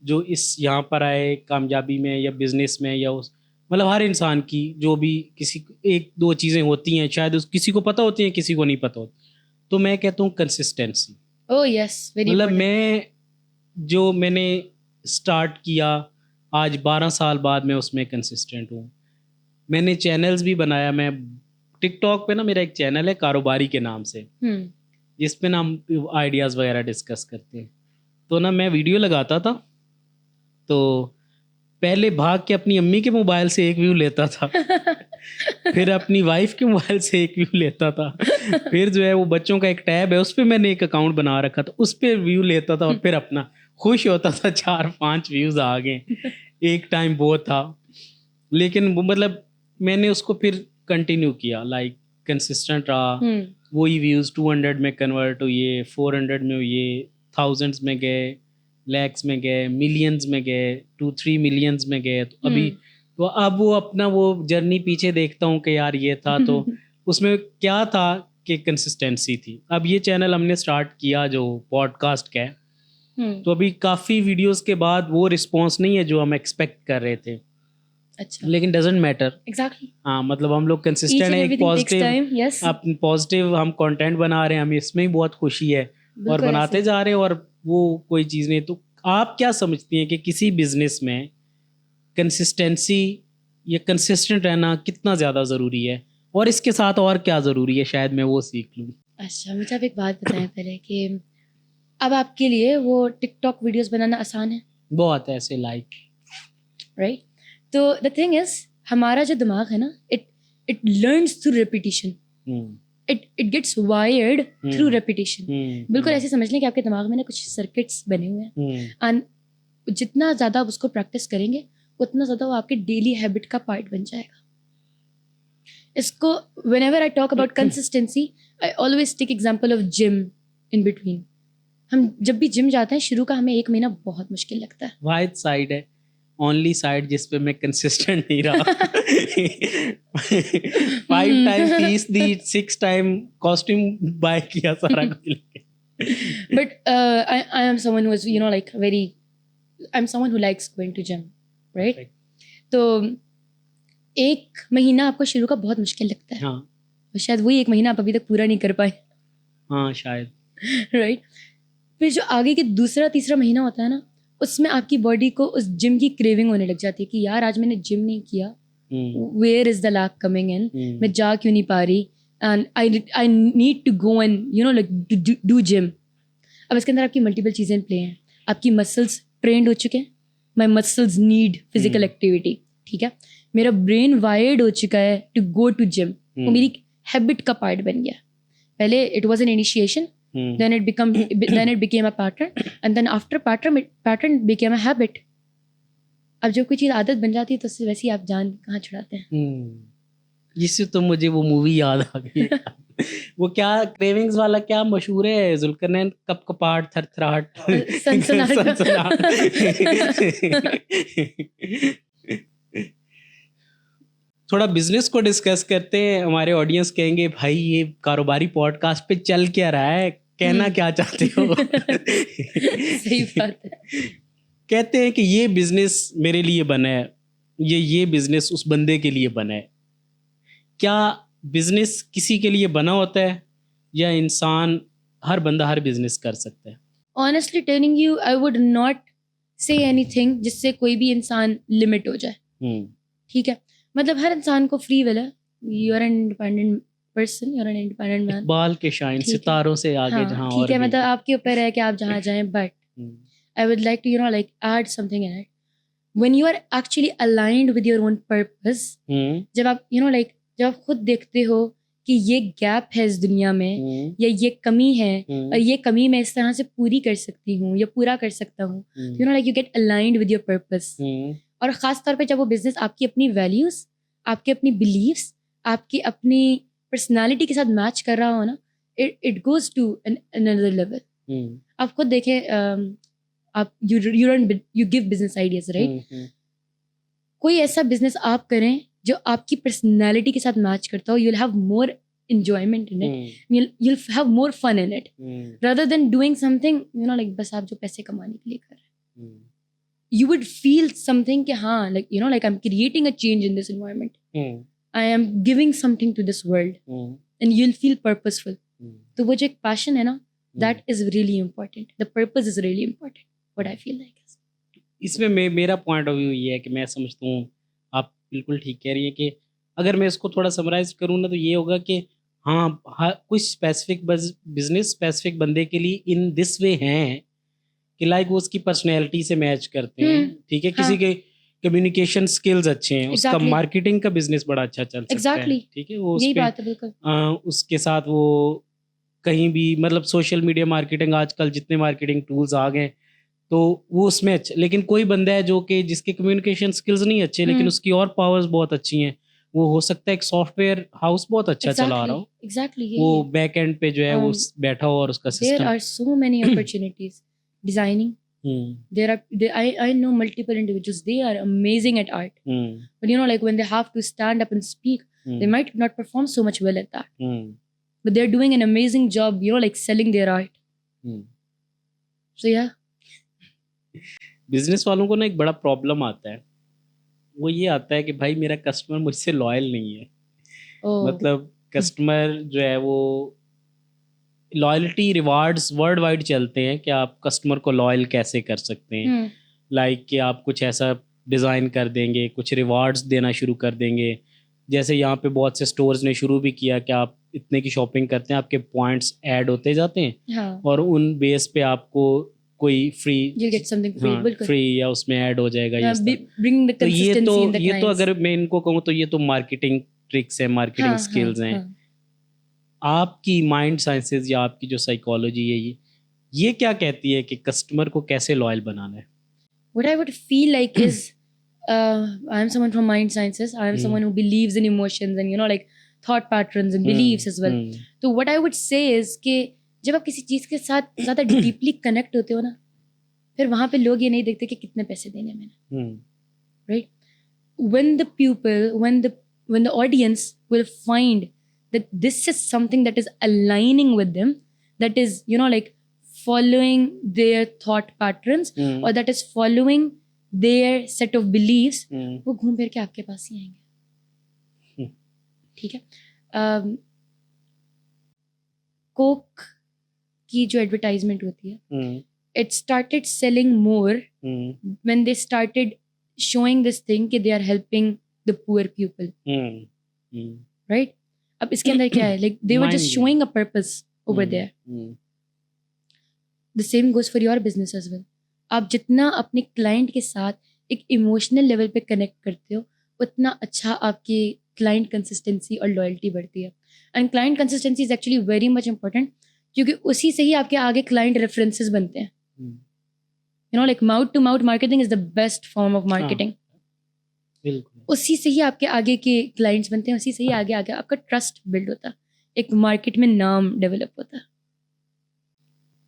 Speaker 2: जो इस यहाँ पर आए कामयाबी में या बिजनेस में या उस मतलब हर इंसान की जो भी किसी एक दो चीज़ें होती हैं, शायद उस किसी को पता होती हैं किसी को नहीं पता होती. तो मैं कहता हूँ कंसिस्टेंसी.
Speaker 1: Oh yes, very
Speaker 2: मतलब
Speaker 1: important.
Speaker 2: मैंने स्टार्ट किया आज 12 साल बाद मैं उसमें कंसिस्टेंट हूँ. मैंने चैनल्स भी बनाया. मैं टिकटॉक पे ना मेरा एक चैनल है कारोबारी के नाम से, जिस पे ना हम आइडियाज़ वगैरह डिस्कस करते हैं. तो ना मैं वीडियो लगाता था, तो पहले भाग के अपनी अम्मी के मोबाइल से एक व्यू लेता था, फिर अपनी वाइफ के मोबाइल से एक व्यू लेता था, फिर जो है वो बच्चों का एक टैब है उस पर मैंने एक अकाउंट बना रखा था, उस पर व्यू लेता था और फिर अपना खुश होता था 4-5 व्यूज़ आ गए. एक टाइम वो था, लेकिन वो मतलब मैंने उसको फिर कंटिन्यू किया, लाइक कंसिस्टेंट रहा. वही व्यूज़ 200 में कन्वर्ट हुए, 400 में हुए, थाउजेंड्स में गए, लैक्स में गए, मिलियंस में गए, 2-3 मिलियंस में गए. तो अभी तो अब वो अपना वो जर्नी पीछे देखता हूँ कि यार ये था तो उसमें क्या था कि कंसिस्टेंसी थी. अब ये चैनल हमने स्टार्ट किया जो पॉडकास्ट का है, तो अभी काफ़ी वीडियोस के बाद वो रिस्पॉन्स नहीं है जो हम एक्सपेक्ट कर रहे थे.
Speaker 1: अच्छा,
Speaker 2: लेकिन डजेंट मैटर.
Speaker 1: एग्जैक्टली.
Speaker 2: हाँ, मतलब हम लोग कंसिस्टेंट है, एक पॉजिटिव हम कंटेंट बना रहे हैं, हमें इसमें ही बहुत खुशी है और बनाते जा रहे हैं और वो कोई चीज़ नहीं. तो आप क्या समझती हैं कि किसी बिजनेस में कंसिस्टेंसी या कंसिस्टेंट रहना कितना ज़्यादा ज़रूरी है, और इसके साथ और क्या ज़रूरी है, शायद मैं वो सीख लूँ.
Speaker 1: अच्छा, मुझे आप एक बात बताएं पहले कि अब आपके लिए वो टिकटॉक वीडियोस बनाना आसान है?
Speaker 2: बहुत ऐसे लाइक
Speaker 1: राइट. तो द थिंग इज हमारा जो दिमाग है ना, it learns through repetition, it gets wired through repetition. बिल्कुल ऐसे समझ लें कि आपके दिमाग में ना कुछ सर्किट्स बने हुए हैं, एंड जितना ज़्यादा आप उसको प्रैक्टिस करेंगे उतना ज़्यादा वो आपके डेली हैबिट का पार्ट बन जाएगा. इसको whenever I talk about consistency I always take example of gym in between. हम जब भी जिम जाते हैं शुरू का हमें 1 महीना बहुत मुश्किल लगता है.
Speaker 2: वाइड साइड है ओनली साइड जिस पे मैं कंसिस्टेंट नहीं रहा. 5 टाइम फीस दी, 6 टाइम कॉस्ट्यूम बाय किया, सारा कुछ.
Speaker 1: But I am someone who is, you know, like I'm someone who likes going to gym, right? तो 1 महीना आपको शुरू का बहुत मुश्किल लगता है.
Speaker 2: हाँ.
Speaker 1: और शायद वही 1 महीना आप अभी तक पूरा नहीं कर पाए.
Speaker 2: हाँ शायद.
Speaker 1: राइट. फिर जो आगे के दूसरा तीसरा महीना होता है ना, उसमें आपकी बॉडी को उस जिम की क्रेविंग होने लग जाती है कि यार आज मैंने जिम नहीं किया, where is the lack coming in, मैं जा क्यों नहीं पा रही, and I need to go and you know like do gym. अब इसके अंदर आपकी मल्टीपल चीज़ें प्ले हैं. आपकी मसल्स ट्रेंड हो चुके हैं, माई मसल्स नीड फिजिकल एक्टिविटी. ठीक है, मेरा ब्रेन वायर्ड हो चुका है टू गो टू जिम, वो मेरी हैबिट का पार्ट बन गया. पहले it was an initiation, then it became a pattern, and then after pattern became a habit. अब जब कोई चीज़ आदत बन जाती है तो उससे वैसे ही आप जान कहाँ छुड़ाते हैं.
Speaker 2: जिससे तो मुझे वो मूवी याद आ गई. वो क्या क्रेविंग्स वाला क्या मशहूर है, जुल्करनैन कप कपाट थरथराहट सनसनाहट. थोड़ा बिजनेस को डिस्कस करते हैं. हमारे ऑडियंस कहेंगे भाई ये कारोबारी पॉडकास्ट पे चल क्या रहा है, कहना क्या चाहते हो.
Speaker 1: सही बात है.
Speaker 2: कहते हैं कि ये बिजनेस मेरे लिए बना है, ये बिजनेस उस बंदे के लिए बना है. क्या बिजनेस किसी के लिए बना होता है या इंसान हर बंदा हर बिजनेस कर सकता है?
Speaker 1: Honestly telling you, I would not say anything जिससे कोई भी इंसान लिमिट हो जाए. ठीक है, मतलब हर इंसान को फ्री विल है, you are an independent person, you are an independent man.
Speaker 2: Iqbal के शाइन
Speaker 1: ठीक है।
Speaker 2: सितारों से आगे
Speaker 1: हाँ
Speaker 2: जहाँ
Speaker 1: ठीक
Speaker 2: और
Speaker 1: है,
Speaker 2: भी
Speaker 1: मतलब आपके ऊपर है कि आप जहाँ जाएं, but I would like to, you know, like add something in it. When you are actually aligned with your own purpose, जब आप, you know, like जब आप खुद देखते हो कि ये गैप है इस दुनिया में, या ये कमी है, और ये कमी मैं इस तरह से पूरी कर सकती हूँ या पूरा कर सकता हूँ, you know, like you get aligned with your purpose. और ख़ास तौर पे जब वो बिजनेस आपकी अपनी वैल्यूज, आपकी अपनी बिलीव्स, आपकी अपनी पर्सनालिटी के साथ मैच कर रहा हो ना, it goes to another level. आप खुद देखें, आप you give business ideas, right? कोई ऐसा बिजनेस आप करें जो आपकी पर्सनालिटी के साथ मैच करता हो, you'll have more enjoyment in it, you'll have more fun in it, rather than doing something, you know, like बस आप जो पैसे कमाने के लिए कर रहे हैं. You would feel something कि हाँ, like, you know, like I'm creating a change in this environment, I am giving something to this world, and you'll feel purposeful. तो वो जो एक passion है ना, that is really important. The purpose is really important, what I feel like.
Speaker 2: इसमें मेरा point of view ये है कि मैं समझता हूँ आप बिल्कुल ठीक कह रही है कि अगर मैं इसको थोड़ा समराइज करूँ ना, तो ये होगा कि हाँ कुछ स्पेसिफिक बिजनेस स्पेसिफिक बंदे के लिए इन दिस वे हैं कि लाइक वो उसकी पर्सनैलिटी से मैच करते हैं, ठीक है, किसी के कम्युनिकेशन स्किल्स अच्छे हैं, उसका मार्केटिंग का बिजनेस बड़ा अच्छा चल सकता है, ठीक है, वो
Speaker 1: यही बात है बिल्कुल।
Speaker 2: उसके साथ वो कहीं भी मतलब सोशल मीडिया मार्केटिंग, आजकल जितने मार्केटिंग टूल्स आ गए तो वो उसमें अच्छे, लेकिन कोई बंदा है जो कि जिसके कम्युनिकेशन स्किल्स नहीं अच्छे लेकिन उसकी और पावर्स बहुत अच्छी हैं, वो हो सकता है एक सॉफ्टवेयर हाउस बहुत अच्छा चला रहा हो, वो बैक एंड पे जो है वो बैठा हो और उसका system.
Speaker 1: There are so many opportunities. Designing. I know multiple individuals, they are amazing at art. But you know, like when they have to stand up and speak, they might not perform so much well at that. But they're doing an amazing job, you know, like selling their art. So yeah.
Speaker 2: Business वालों को ना एक बड़ा problem आता है, वो ये आता है कि भाई मेरा कस्टमर मुझसे लॉयल नहीं है। मतलब कस्टमर जो है वो लॉयल्टी रिवार्ड्स वर्ल्ड वाइड चलते हैं कि आप कस्टमर को लॉयल कैसे कर सकते हैं, लाइक कि आप कुछ ऐसा डिज़ाइन कर देंगे, कुछ रिवार्ड्स देना शुरू कर देंगे, जैसे यहाँ पे बहुत से स्टोर्स ने शुरू भी किया कि आप इतने की शॉपिंग करते हैं आपके पॉइंट्स ऐड होते जाते हैं, और उन बेस पे आपको कोई फ्री फ्री या उसमें ऐड हो जाएगा। तो ये तो अगर मैं इनको कहूँ तो ये तो मार्केटिंग ट्रिक्स है, मार्केटिंग स्किल्स हैं। आपकी माइंड साइंसेस या आपकी जो साइकोलॉजी है ये क्या कहती है कि कस्टमर को कैसे लॉयल बनाना है?
Speaker 1: What I would feel like is I am someone from mind sciences. I am someone who believes in emotions and, you know, like thought patterns and beliefs as well. So what I would say is कि जब आप किसी चीज़ के साथ ज़्यादा deeply connect होते हो ना, फिर वहाँ पे लोग ये नहीं देखते कि कितने पैसे देने मैंने, right? When the people, when the audience will find that this is something that is aligning with them, that is, you know, like following their thought patterns, or that is following their set of beliefs, वो घूम फिर के आपके पास ही आएंगे, ठीक है। Coke की जो एडवर्टाइजमेंट होती है, it started selling more when they started showing this thing कि they are helping the poor people, right? अब इसके अंदर क्या है, like they were just showing a purpose over there. The same goes for your business as well. आप जितना अपने client के साथ एक इमोशनल लेवल पे कनेक्ट करते हो, उतना अच्छा आपकी क्लाइंट कंसिस्टेंसी और लॉयल्टी बढ़ती है। And client consistency is actually very much important, क्योंकि उसी से ही आपके आगे क्लाइंट रेफरेंसेस बनते हैं। You know, like mouth to mouth marketing is the best form of marketing. उसी से ही आपके आगे के क्लाइंट्स बनते हैं, उसी से ही आगे आगे आपका ट्रस्ट बिल्ड होता है, एक मार्केट में नाम डेवलप होता है।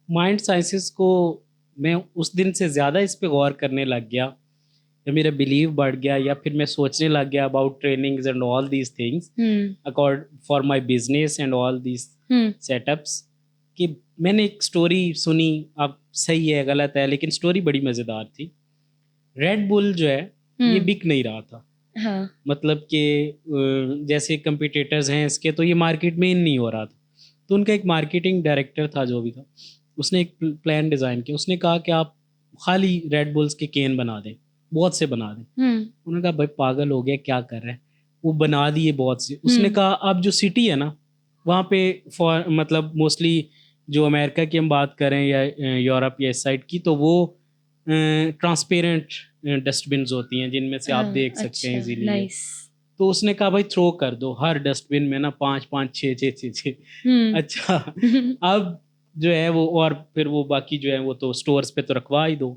Speaker 2: माइंड साइंसेस को मैं उस दिन से ज़्यादा इस पे गौर करने लग गया, या मेरा बिलीव बढ़ गया, या फिर मैं सोचने लग गया about trainings and all these things accord for my business and all these setups, कि मैंने एक स्टोरी सुनी, अब सही है गलत है लेकिन स्टोरी बड़ी मज़ेदार थी। रेड बुल जो है ये बिक नहीं रहा था, मतलब कि जैसे कंपटीटर्स हैं इसके, तो ये मार्केट में इन नहीं हो रहा था। तो उनका एक मार्केटिंग डायरेक्टर था जो भी था, उसने एक प्लान डिज़ाइन किया। उसने कहा कि आप खाली रेड बुल्स के केन बना दें, बहुत से बना दे।
Speaker 1: हम्म
Speaker 2: उन्होंने कहा भाई पागल हो गया, क्या कर रहे हैं। वो बना दिए बहुत से। उसने कहा अब जो सिटी है ना वहाँ पे फॉर मतलब मोस्टली जो अमेरिका की हम बात करें या यूरोप या इस साइड की, तो वो ट्रांसपेरेंट डस्टबिन होती हैं जिनमें से आप देख सकते हैं
Speaker 1: अच्छा
Speaker 2: इजीली।
Speaker 1: नाइस
Speaker 2: तो उसने कहा भाई थ्रो कर दो हर डस्टबिन में ना 5-5 6 अच्छा अब जो है वो, और फिर वो बाकी जो है वो तो स्टोर्स पे तो रखवा ही दो।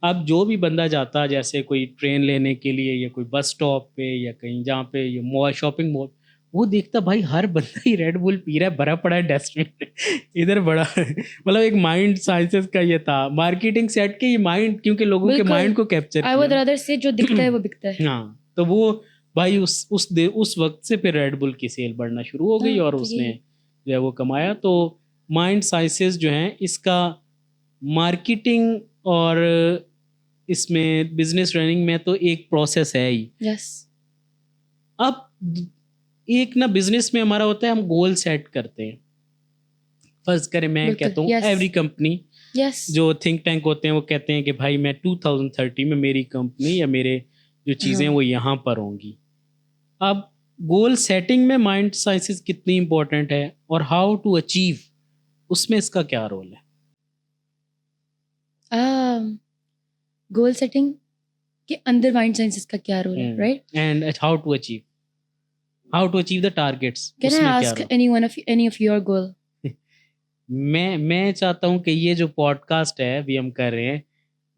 Speaker 2: अब जो भी बंदा जाता, जैसे कोई ट्रेन लेने के लिए या कोई बस स्टॉप पे या कहीं जहाँ पे ये मॉल शॉपिंग मॉल, वो देखता भाई हर बंदा ही रेड बुल पी रहा है, भरा पड़ा है डस्टबिन इधर बड़ा मतलब एक माइंड साइंसेस का ये था, मार्केटिंग सेट के ये माइंड, क्योंकि लोगों के
Speaker 1: बिल्कुल।
Speaker 2: माइंड को कैप्चर
Speaker 1: आई वुड
Speaker 2: किया।
Speaker 1: रादर से जो दिखता है वो बिकता है।
Speaker 2: हाँ, तो वो भाई उस वक्त से फिर रेड बुल की सेल बढ़ना शुरू हो गई
Speaker 1: हाँ,
Speaker 2: और
Speaker 1: तो
Speaker 2: उसने
Speaker 1: यही
Speaker 2: जो है वो कमाया। तो माइंड साइंसेस जो हैं इसका मार्केटिंग और इसमें बिजनेस रनिंग में तो एक प्रोसेस है ही।
Speaker 1: यस
Speaker 2: अब एक ना बिजनेस में हमारा होता है हम गोल सेट करते हैं। फर्ज करें मैं
Speaker 1: बिल्कुल,
Speaker 2: कहता हूँ
Speaker 1: yes.
Speaker 2: एवरी कंपनी
Speaker 1: यस
Speaker 2: जो थिंक टैंक होते हैं वो कहते हैं कि भाई मैं 2030 में मेरी कंपनी या मेरे जो चीज़ें
Speaker 1: हाँ।
Speaker 2: वो यहाँ पर होंगी। अब गोल सेटिंग में माइंड साइंसेस कितनी इंपॉर्टेंट है और हाउ टू अचीव, उसमें इसका क्या रोल है?
Speaker 1: गोल सेटिंग के अंदर माइंड साइंसेस का क्या रोल है, right?
Speaker 2: And how to achieve the targets,
Speaker 1: can I
Speaker 2: उसमें क्या
Speaker 1: ask
Speaker 2: role?
Speaker 1: Any of your goal?
Speaker 2: मैं चाहता हूँ कि ये जो पॉडकास्ट है अभी हम कर रहे हैं,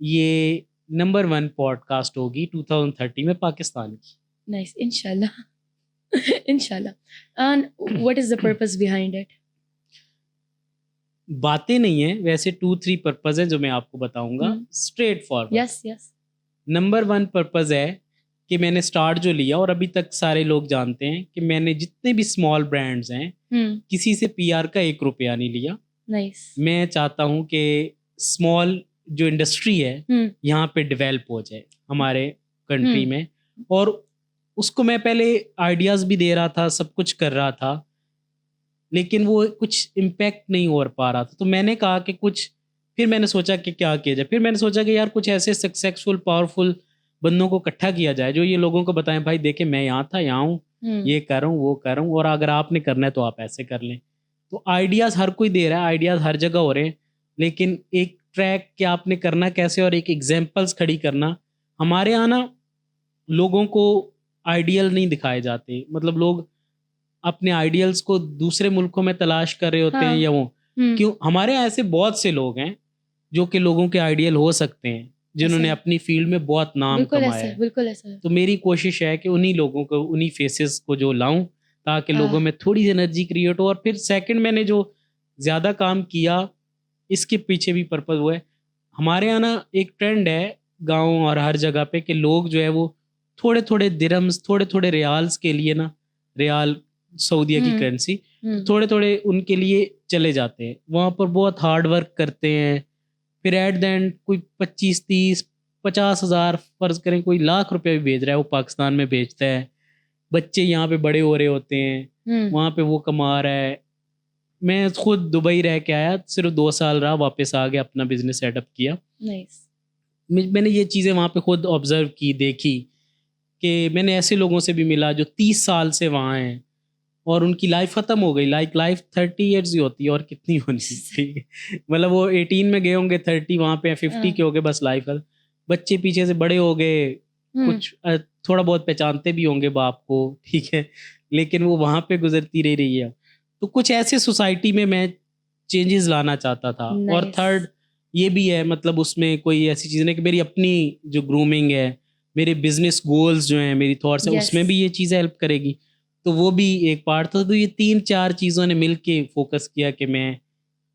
Speaker 2: ये नंबर 1 पॉडकास्ट होगी 2030 में पाकिस्तान की।
Speaker 1: नाइस, इंशाल्लाह इंशाल्लाह। And what is the purpose behind it?
Speaker 2: बातें नहीं है वैसे, 2-3 पर्पज है जो मैं आपको बताऊंगा straight forward.
Speaker 1: Yes yes
Speaker 2: number 1 purpose है कि मैंने स्टार्ट जो लिया, और अभी तक सारे लोग जानते हैं कि मैंने जितने भी स्मॉल ब्रांड्स हैं किसी से पीआर का 1 रुपया नहीं लिया।
Speaker 1: नाइस।
Speaker 2: मैं चाहता हूँ कि स्मॉल जो इंडस्ट्री है यहाँ पे डेवलप हो जाए हमारे कंट्री में, और उसको मैं पहले आइडियाज़ भी दे रहा था, सब कुछ कर रहा था, लेकिन वो कुछ इम्पैक्ट नहीं हो पा रहा था। तो मैंने कहा कि कुछ, फिर मैंने सोचा कि क्या किया जाए। फिर मैंने सोचा कि यार कुछ ऐसे सक्सेसफुल पावरफुल बंदों को इकट्ठा किया जाए जो ये लोगों को बताएं भाई देखे मैं यहाँ था, यहाँ हूँ, ये कर रहा हूँ, वो कर रहा हूँ, और अगर आपने करना है तो आप ऐसे कर लें। तो आइडियाज़ हर कोई दे रहा है, आइडियाज़ हर जगह हो रहे हैं, लेकिन एक ट्रैक कि आपने करना कैसे और एक एग्जाम्पल्स खड़ी करना। हमारे यहाँ ना लोगों को आइडियल नहीं दिखाए जाते, मतलब लोग अपने आइडियल्स को दूसरे मुल्कों में तलाश कर रहे होते हैं, या वो क्यों, हमारे यहाँ ऐसे बहुत से लोग हैं जो कि लोगों के आइडियल हो सकते हैं, जिन्होंने अपनी फील्ड में बहुत नाम कमाया है।
Speaker 1: बिल्कुल ऐसा है।
Speaker 2: तो मेरी कोशिश है कि उन्हीं लोगों को, उन्हीं फेसेस को जो लाऊं, ताकि लोगों में थोड़ी सी एनर्जी क्रिएट हो। और फिर सेकंड मैंने जो ज़्यादा काम किया इसके पीछे भी पर्पज़ वो है, हमारे यहाँ ना एक ट्रेंड है गाँव और हर जगह पे कि लोग जो है वो थोड़े थोड़े दिरहम्स, थोड़े थोड़े रियाल्स के लिए ना, रियाल सऊदीया की करेंसी, थोड़े थोड़े उनके लिए चले जाते हैं, वहाँ पर बहुत हार्ड वर्क करते हैं, फिर एट द एंड कोई 25-30-50 हज़ार फर्ज करें, कोई लाख रुपए भी भेज रहा है, वो पाकिस्तान में भेजता है, बच्चे यहाँ पे बड़े हो रहे होते हैं, वहाँ पे वो कमा रहा है। मैं खुद दुबई रह के आया, सिर्फ 2 साल रहा, वापस आ गया, अपना बिजनेस सेटअप किया। मैंने ये चीज़ें वहाँ पे खुद ऑब्जर्व की, देखी कि मैंने ऐसे लोगों से भी मिला जो 30 साल से वहाँ हैं और उनकी लाइफ ख़त्म हो गई। लाइफ 30 ईयर्स ही होती है, और कितनी होनी थी मतलब वो 18 में गए होंगे, 30 वहाँ पे 50 के हो गए, बस लाइफ खत्म। बच्चे पीछे से बड़े हो गए, कुछ थोड़ा बहुत पहचानते भी होंगे बाप को, ठीक है, लेकिन वो वहाँ पे गुजरती रही है। तो कुछ ऐसे सोसाइटी में मैं चेंजेस लाना चाहता था। और थर्ड ये भी है, मतलब उसमें कोई ऐसी चीज़ नहीं कि मेरी अपनी जो ग्रूमिंग है, मेरे बिजनेस गोल्स जो हैं, मेरी थॉट्स हैं, उसमें भी ये चीज़ें हेल्प करेगी, तो वो भी एक पार्ट था। तो ये 3-4 चीज़ों ने मिल के फोकस किया कि मैं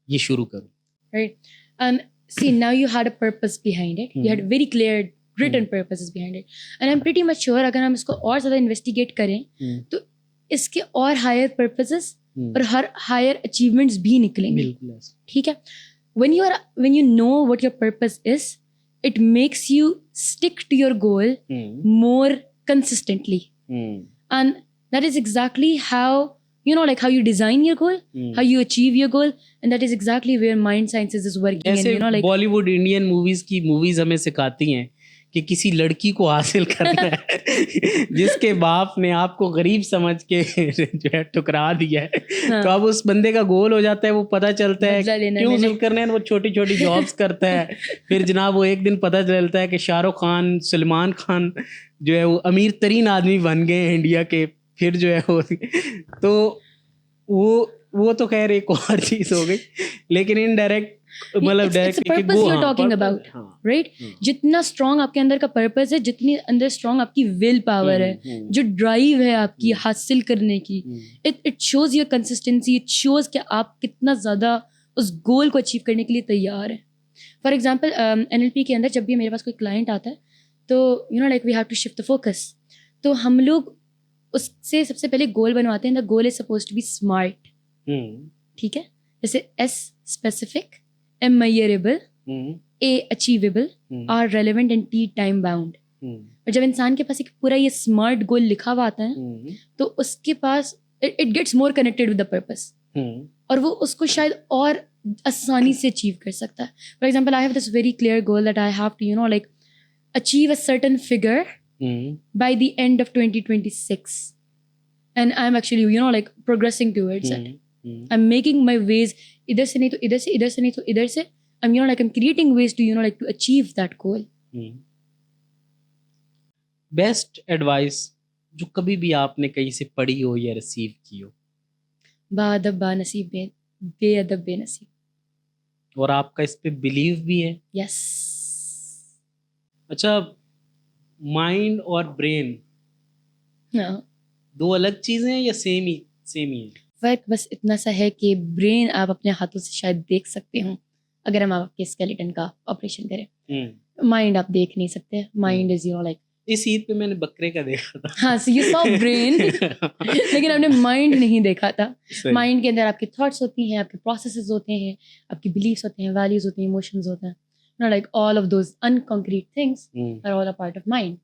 Speaker 2: ये शुरू करूँ।
Speaker 1: Right, and see now you had a purpose behind it, you had very clear written purposes behind it, and I'm pretty much sure अगर हम इसको और ज़्यादा इन्वेस्टिगेट करें तो इसके और हायर पर्पसेस और हर हायर अचीवमेंट्स भी निकलेंगे। ठीक है, when you know what your purpose is, it makes you stick to your goal more consistently, and that is exactly how, you know, like how you design your goal, how you achieve your goal, and that is exactly where mind sciences is working.
Speaker 2: ऐसे
Speaker 1: and you know, like
Speaker 2: Bollywood Indian movies हमें सिखाती हैं कि किसी लड़की को हासिल करना है जिसके बाप ने आपको गरीब समझ के जो है ठुकरा दिया है,
Speaker 1: हाँ।
Speaker 2: तो अब उस बंदे का गोल हो जाता है, वो पता चलता है
Speaker 1: बदला लेना
Speaker 2: क्यों
Speaker 1: मैंने।
Speaker 2: जुल्कर नैन वो छोटी छोटी जॉब्स करता है। फिर जनाब वो एक दिन पता चलता है कि शाहरुख खान, सलमान खान जो है वो अमीर तरीन आदमी बन गए हैं इंडिया के। फिर जो है वो तो वो तो खैर एक और चीज हो गई, लेकिन इनडायरेक्ट मतलब
Speaker 1: It's a
Speaker 2: direct
Speaker 1: purpose you're talking about, right? जितना स्ट्रॉन्ग आपके अंदर का पर्पस है, जितनी अंदर स्ट्रॉन्ग आपकी विल पावर है, जो ड्राइव है आपकी हासिल करने की, it shows your consistency, it shows कि आप कितना ज़्यादा उस गोल को अचीव करने के लिए तैयार हैं। फॉर एग्जाम्पल NLP के अंदर जब भी मेरे पास कोई क्लाइंट आता है तो you know like we have to shift the focus, तो हम लोग उससे सबसे पहले गोल बनवाते हैं। The goal is suppose to be smart, ठीक है? जैसे S specific, M measurable, A achievable, R relevant and T time bound। और जब इंसान के पास एक पूरा ये स्मार्ट गोल लिखा हुआ आता है तो उसके पास it gets more connected with the purpose, और वो उसको शायद और आसानी से अचीव कर सकता है। For example I have this very clear goal that I have to you know like achieve a certain figure by the end of 2026, and I'm actually you know like progressing towards it. I'm making my ways, इधर से नहीं तो इधर से, इधर से नहीं तो इधर से, I'm you know like I'm creating ways to you know like to achieve that goal.
Speaker 2: Best advice जो कभी भी आपने कहीं से पढ़ी हो या रिसीव की हो?
Speaker 1: बादब बानसीब बेअदब बेनसीब।
Speaker 2: और आपका इस पे बिलीव भी है?
Speaker 1: Yes.
Speaker 2: अच्छा, माइंड और ब्रेन
Speaker 1: हाँ,
Speaker 2: दो अलग चीजें हैं या सेम ही है?
Speaker 1: फर्क बस इतना सा है कि ब्रेन आप अपने हाथों से शायद देख सकते हो अगर हम आपके स्केलेटन का ऑपरेशन करें, माइंड आप देख नहीं सकते। Mind is you know like,
Speaker 2: इस ईद पे मैंने बकरे का देखा था।
Speaker 1: हाँ, सो यू सॉ ब्रेन लेकिन आपने माइंड नहीं देखा था। माइंड के अंदर आपके थॉट्स होती हैं, आपके प्रोसेसेस होते हैं, आपकी बिलीव्स होते हैं, वैल्यूज होती हैं, इमोशंस होते हैं, not like all of those unconcrete things are all a part of mind.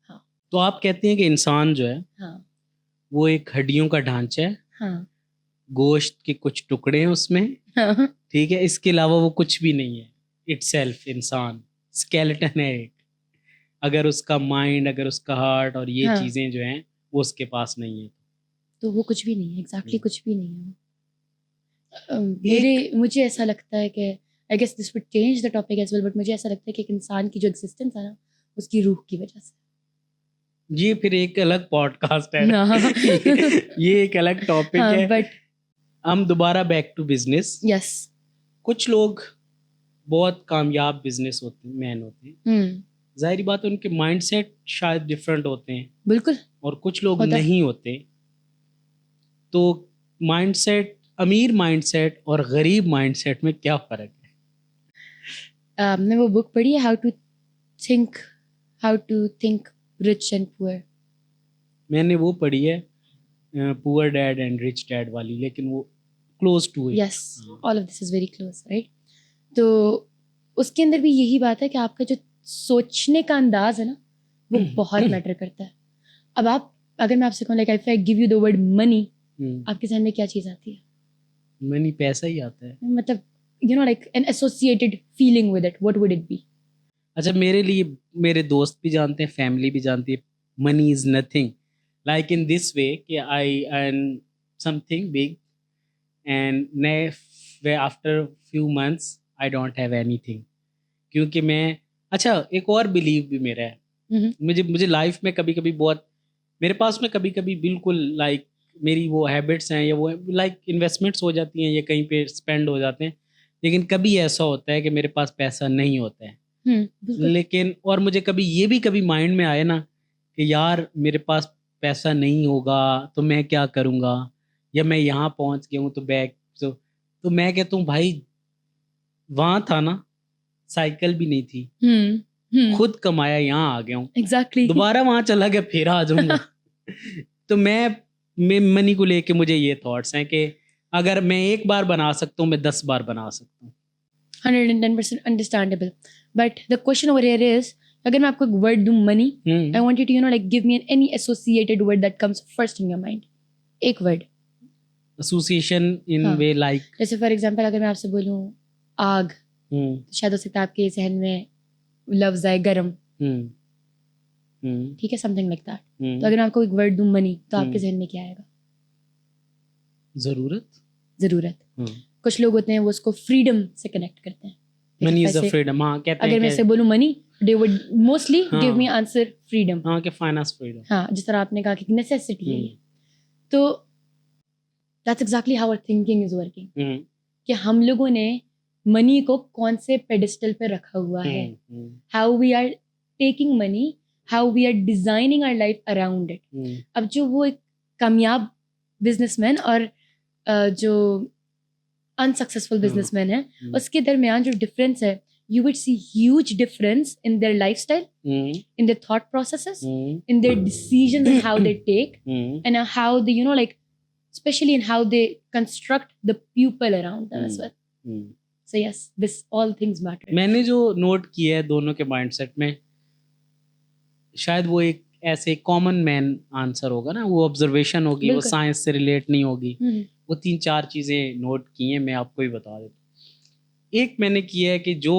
Speaker 1: हाँ।
Speaker 2: तो आप कहते हैं कि इंसान जो है
Speaker 1: हाँ,
Speaker 2: वो एक हड्डियों का ढांचा है,
Speaker 1: हाँ,
Speaker 2: गोश्त के कुछ टुकड़े हैं उसमें,
Speaker 1: हाँ,
Speaker 2: ठीक है, इसके अलावा वो कुछ भी नहीं है। इटसेल्फ इंसान स्केलेटन है एक। अगर उसका माइंड, अगर उसका हार्ट और ये
Speaker 1: हाँ।
Speaker 2: चीजें जो हैं वो उसके पास नहीं है,
Speaker 1: तो वो कुछ भी नहीं है, एग्जैक्टली कुछ भी नहीं है। मुझे ऐसा लगता है कि I guess this would change the topic as well, but मुझे ऐसा लगता है कि एक इंसान की जो एग्जिस्टेंस है ना, उसकी रूह की वजह से।
Speaker 2: ये फिर एक अलग पॉडकास्ट है
Speaker 1: हाँ।
Speaker 2: ये एक अलग टॉपिक
Speaker 1: हाँ,
Speaker 2: है।
Speaker 1: बट
Speaker 2: हम दोबारा बैक टू बिजनेस।
Speaker 1: यस।
Speaker 2: कुछ लोग बहुत कामयाब बिजनेस मैन होते हैं, जाहिर बात है उनके माइंडसेट शायद डिफरेंट होते हैं,
Speaker 1: बिल्कुल,
Speaker 2: और कुछ लोग
Speaker 1: होता है।
Speaker 2: नहीं होते। तो माइंडसेट, अमीर माइंडसेट और गरीब माइंडसेट में क्या फर्क है?
Speaker 1: आपने वो बुक पढ़ी है how to think rich and poor?
Speaker 2: मैंने वो पढ़ी है, poor dad and rich dad वाली, लेकिन वो close to it.
Speaker 1: Yes, all of this is very close, right? तो उसके अंदर भी यही बात है कि आपका जो सोचने का अंदाज है ना, वो बहुत मैटर करता है। अब आप, अगर मैं आपसे कहूँ like if I give you the word money, आपके ज़हन में क्या चीज़ आती है?
Speaker 2: मनी, पैसा ही आता है।
Speaker 1: मतलब you know like an associated feeling with it, what would it be?
Speaker 2: अच्छा, मेरे लिए, मेरे दोस्त भी जानते हैं, फैमिली भी जानती है, money is nothing like in this way कि I earn something big and after few months I don't have anything. क्योंकि मैं, अच्छा एक और बिलीव भी मेरा है, मुझे लाइफ में कभी कभी बहुत, मेरे पास में कभी कभी बिल्कुल लाइक मेरी वो हैबिट्स हैं या वो लाइक इन्वेस्टमेंट्स हो जाती हैं या कहीं पे स्पेंड हो जाते हैं, लेकिन कभी ऐसा होता है कि मेरे पास पैसा नहीं होता है। लेकिन और मुझे कभी ये भी कभी माइंड में आए ना कि यार मेरे पास पैसा नहीं होगा तो मैं क्या करूँगा, या मैं यहाँ पहुँच गया हूँ तो तो मैं कहता हूँ भाई वहाँ था ना, साइकिल भी नहीं थी, खुद कमाया, यहाँ आ गया हूँ,
Speaker 1: एग्जैक्टली,
Speaker 2: दोबारा वहाँ चला गया, फिर आ जाऊंगा। तो मैं मनी को लेके मुझे ये थॉट्स हैं कि अगर मैं एक बार बना सकता हूँ, मैं 10 बार बना सकता हूँ।
Speaker 1: 110% understandable, but the question over here is, अगर मैं आपको एक वर्ड दूं money, I want you to you know like give me any associated word that comes first in your mind. एक word
Speaker 2: association in way like,
Speaker 1: जैसे for example अगर मैं आपसे बोलूं आग, तो शायद हो सकता है आपके जहन में लफ्ज आए गरम, ठीक है, समथिंग लाइक दैट। तो अगर मैं आपको एक वर्ड दूं मनी, तो आपके जहन में क्या आएगा? जरूरत। कुछ लोग होते हैं वो उसको फ्रीडम से कनेक्ट करते हैं।
Speaker 2: मनी इज अ फ्रीडम, हाँ कहते हैं।
Speaker 1: अगर मैं से बोलूं money, they would mostly give me answer freedom.
Speaker 2: हाँ कि फाइनेंस फ्रीडम।
Speaker 1: हाँ, जिस तरह आपने कहा कि नेसेसिटी है ये। तो that's exactly how our thinking is working, कि हम लोगों ने मनी को कौन से पेडिस्टल पे रखा हुआ है, how we are taking money, how we are designing our life around it. अब जो वो एक कामयाब बिजनेसमैन और जो अनसक्सेसफुल बिजनेसमैन है, उसके दरमियान जो डिफरेंस है, you would see huge difference in their lifestyle, in their thought processes, in their decisions and how they take, and how they, you know, like, especially in how they construct the people around them as well. So yes, this all things matter.
Speaker 2: मैंने जो note किया है दोनों के mindset में, शायद वो एक ऐसे कॉमन मैन आंसर होगा ना, वो ऑब्जर्वेशन होगी, वो साइंस से रिलेट नहीं होगी। वो 3-4 चीजें नोट की हैं, मैं आपको ही बता देता हूँ। एक मैंने किया है कि जो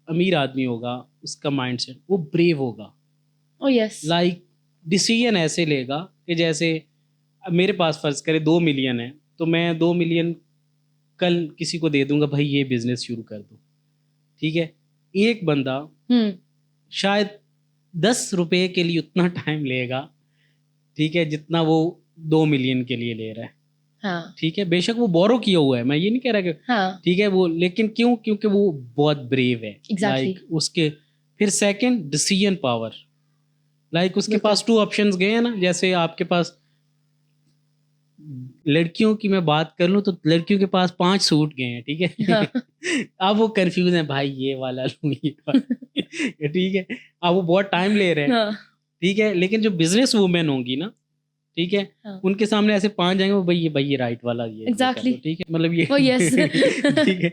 Speaker 2: अमीर आदमी होगा उसका माइंडसेट वो ब्रेव होगा।
Speaker 1: oh yes,
Speaker 2: लाइक डिसीजन ऐसे लेगा कि जैसे मेरे पास फर्ज करे 2 मिलियन है, तो मैं 2 मिलियन कल किसी को दे दूंगा, भाई ये बिजनेस शुरू कर दो, ठीक है। एक बंदा शायद 10 रुपए के लिए उतना टाइम लेगा, ठीक है, जितना वो 2 मिलियन के लिए ले रहा है।
Speaker 1: हाँ,
Speaker 2: ठीक है, बेशक वो बोरो किया हुआ है, मैं ये नहीं कह रहा कि
Speaker 1: हाँ,
Speaker 2: ठीक है वो, लेकिन क्यों? क्योंकि वो बहुत ब्रेव है।
Speaker 1: Exactly.
Speaker 2: Like, उसके फिर सेकंड डिसीजन पावर, लाइक उसके पास 2 ऑप्शंस गए हैं ना। जैसे आपके पास लड़कियों की मैं बात कर लूं तो लड़कियों के पास 5 सूट गए हैं, ठीक है।
Speaker 1: हाँ.
Speaker 2: अब वो कंफ्यूज है, भाई ये वाला लूं ये वाला ठीक है, अब वो बहुत टाइम ले रहे हैं।
Speaker 1: हाँ.
Speaker 2: ठीक है, लेकिन जो बिजनेस वूमेन होंगी ना, ठीक है,
Speaker 1: हाँ.
Speaker 2: उनके सामने ऐसे 5 जाएंगे, वो भाई ये राइट वाला ये
Speaker 1: Exactly.
Speaker 2: ठीक है, मतलब ये
Speaker 1: Oh yes.
Speaker 2: ठीक है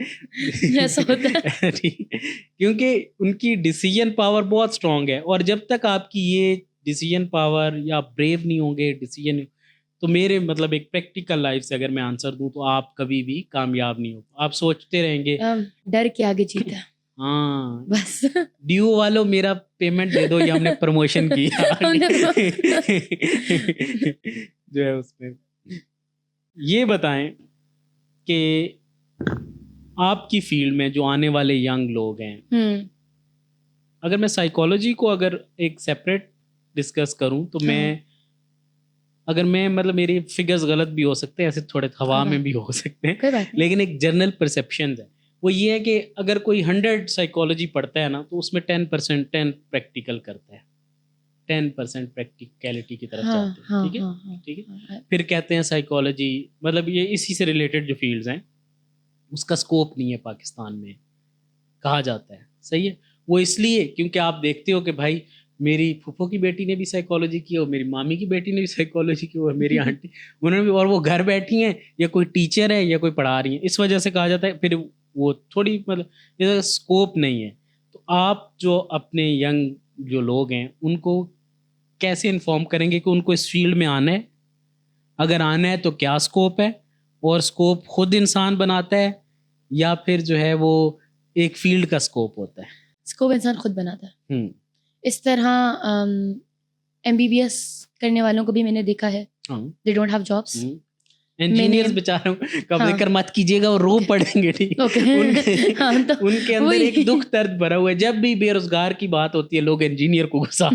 Speaker 1: ऐसा होता है।
Speaker 2: ठीक है, क्योंकि उनकी डिसीजन पावर बहुत स्ट्रांग है। और जब तक आपकी ये डिसीजन पावर या ब्रेव नहीं होंगे डिसीजन, तो मेरे मतलब एक प्रैक्टिकल लाइफ से अगर मैं आंसर दूं तो आप कभी भी कामयाब नहीं हो। आप सोचते रहेंगे
Speaker 1: डर के आगे जीता।
Speaker 2: हाँ
Speaker 1: बस
Speaker 2: ड्यू वालों मेरा पेमेंट दे दो, ये हमने प्रमोशन किया जो है उसमें। ये बताएं कि आपकी फील्ड में जो आने वाले यंग लोग हैं, अगर मैं साइकोलॉजी को अगर एक सेपरेट डिस्कस करूं तो मैं अगर मैं मतलब मेरे फिगर्स गलत भी हो सकते हैं, ऐसे थोड़े हवा में भी हो सकते हैं, लेकिन एक जनरल परसेप्शन है वो ये है कि अगर कोई 100 साइकोलॉजी पढ़ता है ना तो उसमें 10% 10 प्रैक्टिकल करता है, 10% प्रैक्टिकलिटी की तरफ जाते हैं। ठीक है, ठीक है। फिर कहते हैं साइकोलॉजी मतलब ये इसी से रिलेटेड जो फील्ड्स हैं उसका स्कोप नहीं है पाकिस्तान में, कहा जाता है। सही है, वो इसलिए क्योंकि आप देखते हो कि भाई मेरी फूफो की बेटी ने भी साइकोलॉजी की, और मेरी मामी की बेटी ने भी साइकोलॉजी की, और मेरी आंटी उन्होंने भी, और वो घर बैठी हैं या कोई टीचर है या कोई पढ़ा रही है, इस वजह से कहा जाता है। फिर वो थोड़ी मतलब ये स्कोप नहीं है। तो आप जो अपने यंग जो लोग हैं उनको कैसे इन्फॉर्म करेंगे कि उनको इस फील्ड में आना है? अगर आना है तो क्या स्कोप है, और स्कोप खुद इंसान बनाता है या फिर जो है वो एक फील्ड का स्कोप होता है?
Speaker 1: स्कोप इंसान खुद बनाता है। इस तरह MBBS करने वालों को भी मैंने देखा है, they don't have jobs.
Speaker 2: Engineers बेचारों का जिक्र मत कीजिएगा, वो रो पड़ेंगे, ठीक उनके अंदर एक दुख दर्द भरा हुआ है। जब भी बेरोजगार की बात होती है लोग इंजीनियर को गुस्सा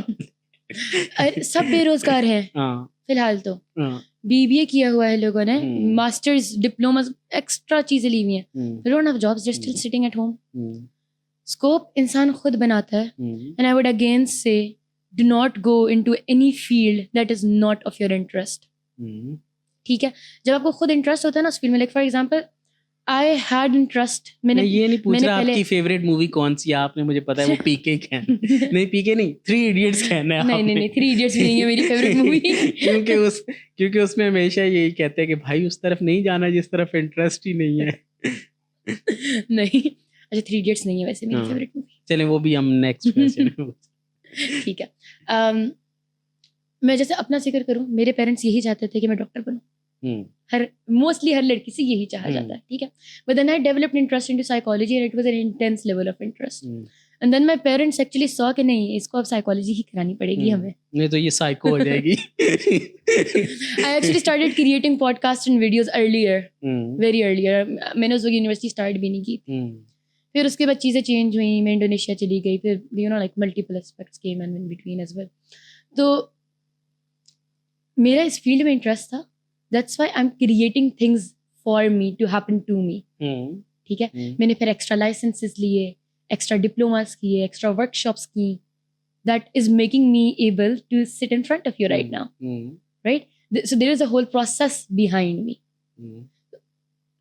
Speaker 1: सब बेरोजगार हैं फिलहाल तो। BBA किया हुआ है लोगों ने, मास्टर्स डिप्लोमा एक्स्ट्रा चीजें ली हुई हैं, they don't have jobs, they are still sitting at home. Scope इंसान खुद बनाता है। एंड आई वुड अगेन से do not go into any field that is not of your interest. ठीक है, जब आपको खुद इंटरेस्ट होता है ना उस फील्ड में, like for example I had interest. मैंने ये नहीं पूछ रहा आपकी फेवरेट मूवी कौन सी है, आपने मुझे पता है वो पीके कहना नहीं, पीके नहीं, 3 इडियट्स कहना है। नहीं 3 इडियट्स भी नहीं है मेरी फेवरेट मूवी क्योंकि उसमें हमेशा यही कहते हैं कि भाई उस तरफ नहीं जाना जिस तरफ इंटरेस्ट ही नहीं है। नहीं, अच्छा 3 इडियट्स नहीं है वैसे मेरी फेवरेट मूवी। चलें वो भी हम नेक्स्ट क्वेश्चन ठीक है। मैं जैसे अपना जिक्र करूं, मेरे पेरेंट्स यही चाहते थे कि मैं डॉक्टर बनूं। मोस्टली हर लड़की से यही चाहा जाता है, ठीक है। But then I developed interest into psychology and it was an intense level of interest. And then my parents actually saw कि नहीं, इसको अब साइकोलॉजी ही करानी पड़ेगी हमें.
Speaker 2: नहीं तो ये साइको हो जाएगी.
Speaker 1: I actually started creating podcasts and videos earlier, very earlier. मैंने उस वक्त यूनिवर्सिटी स्टार्ट भी नहीं की थी. फिर उसके बाद चीज़ें चेंज हुई, मैं इंडोनेशिया चली गई, फिर you know like multiple aspects came in between as well. तो मेरा इस फील्ड में इंटरेस्ट था. That's why I am creating things for me to happen to me. ठीक है. मैंने फिर एक्स्ट्रा लाइसेंसेस लिए, एक्स्ट्रा डिप्लोमास किए, एक्स्ट्रा वर्कशॉप्स की. That is making me able to sit in front of you right now, right. So there is a whole process behind me.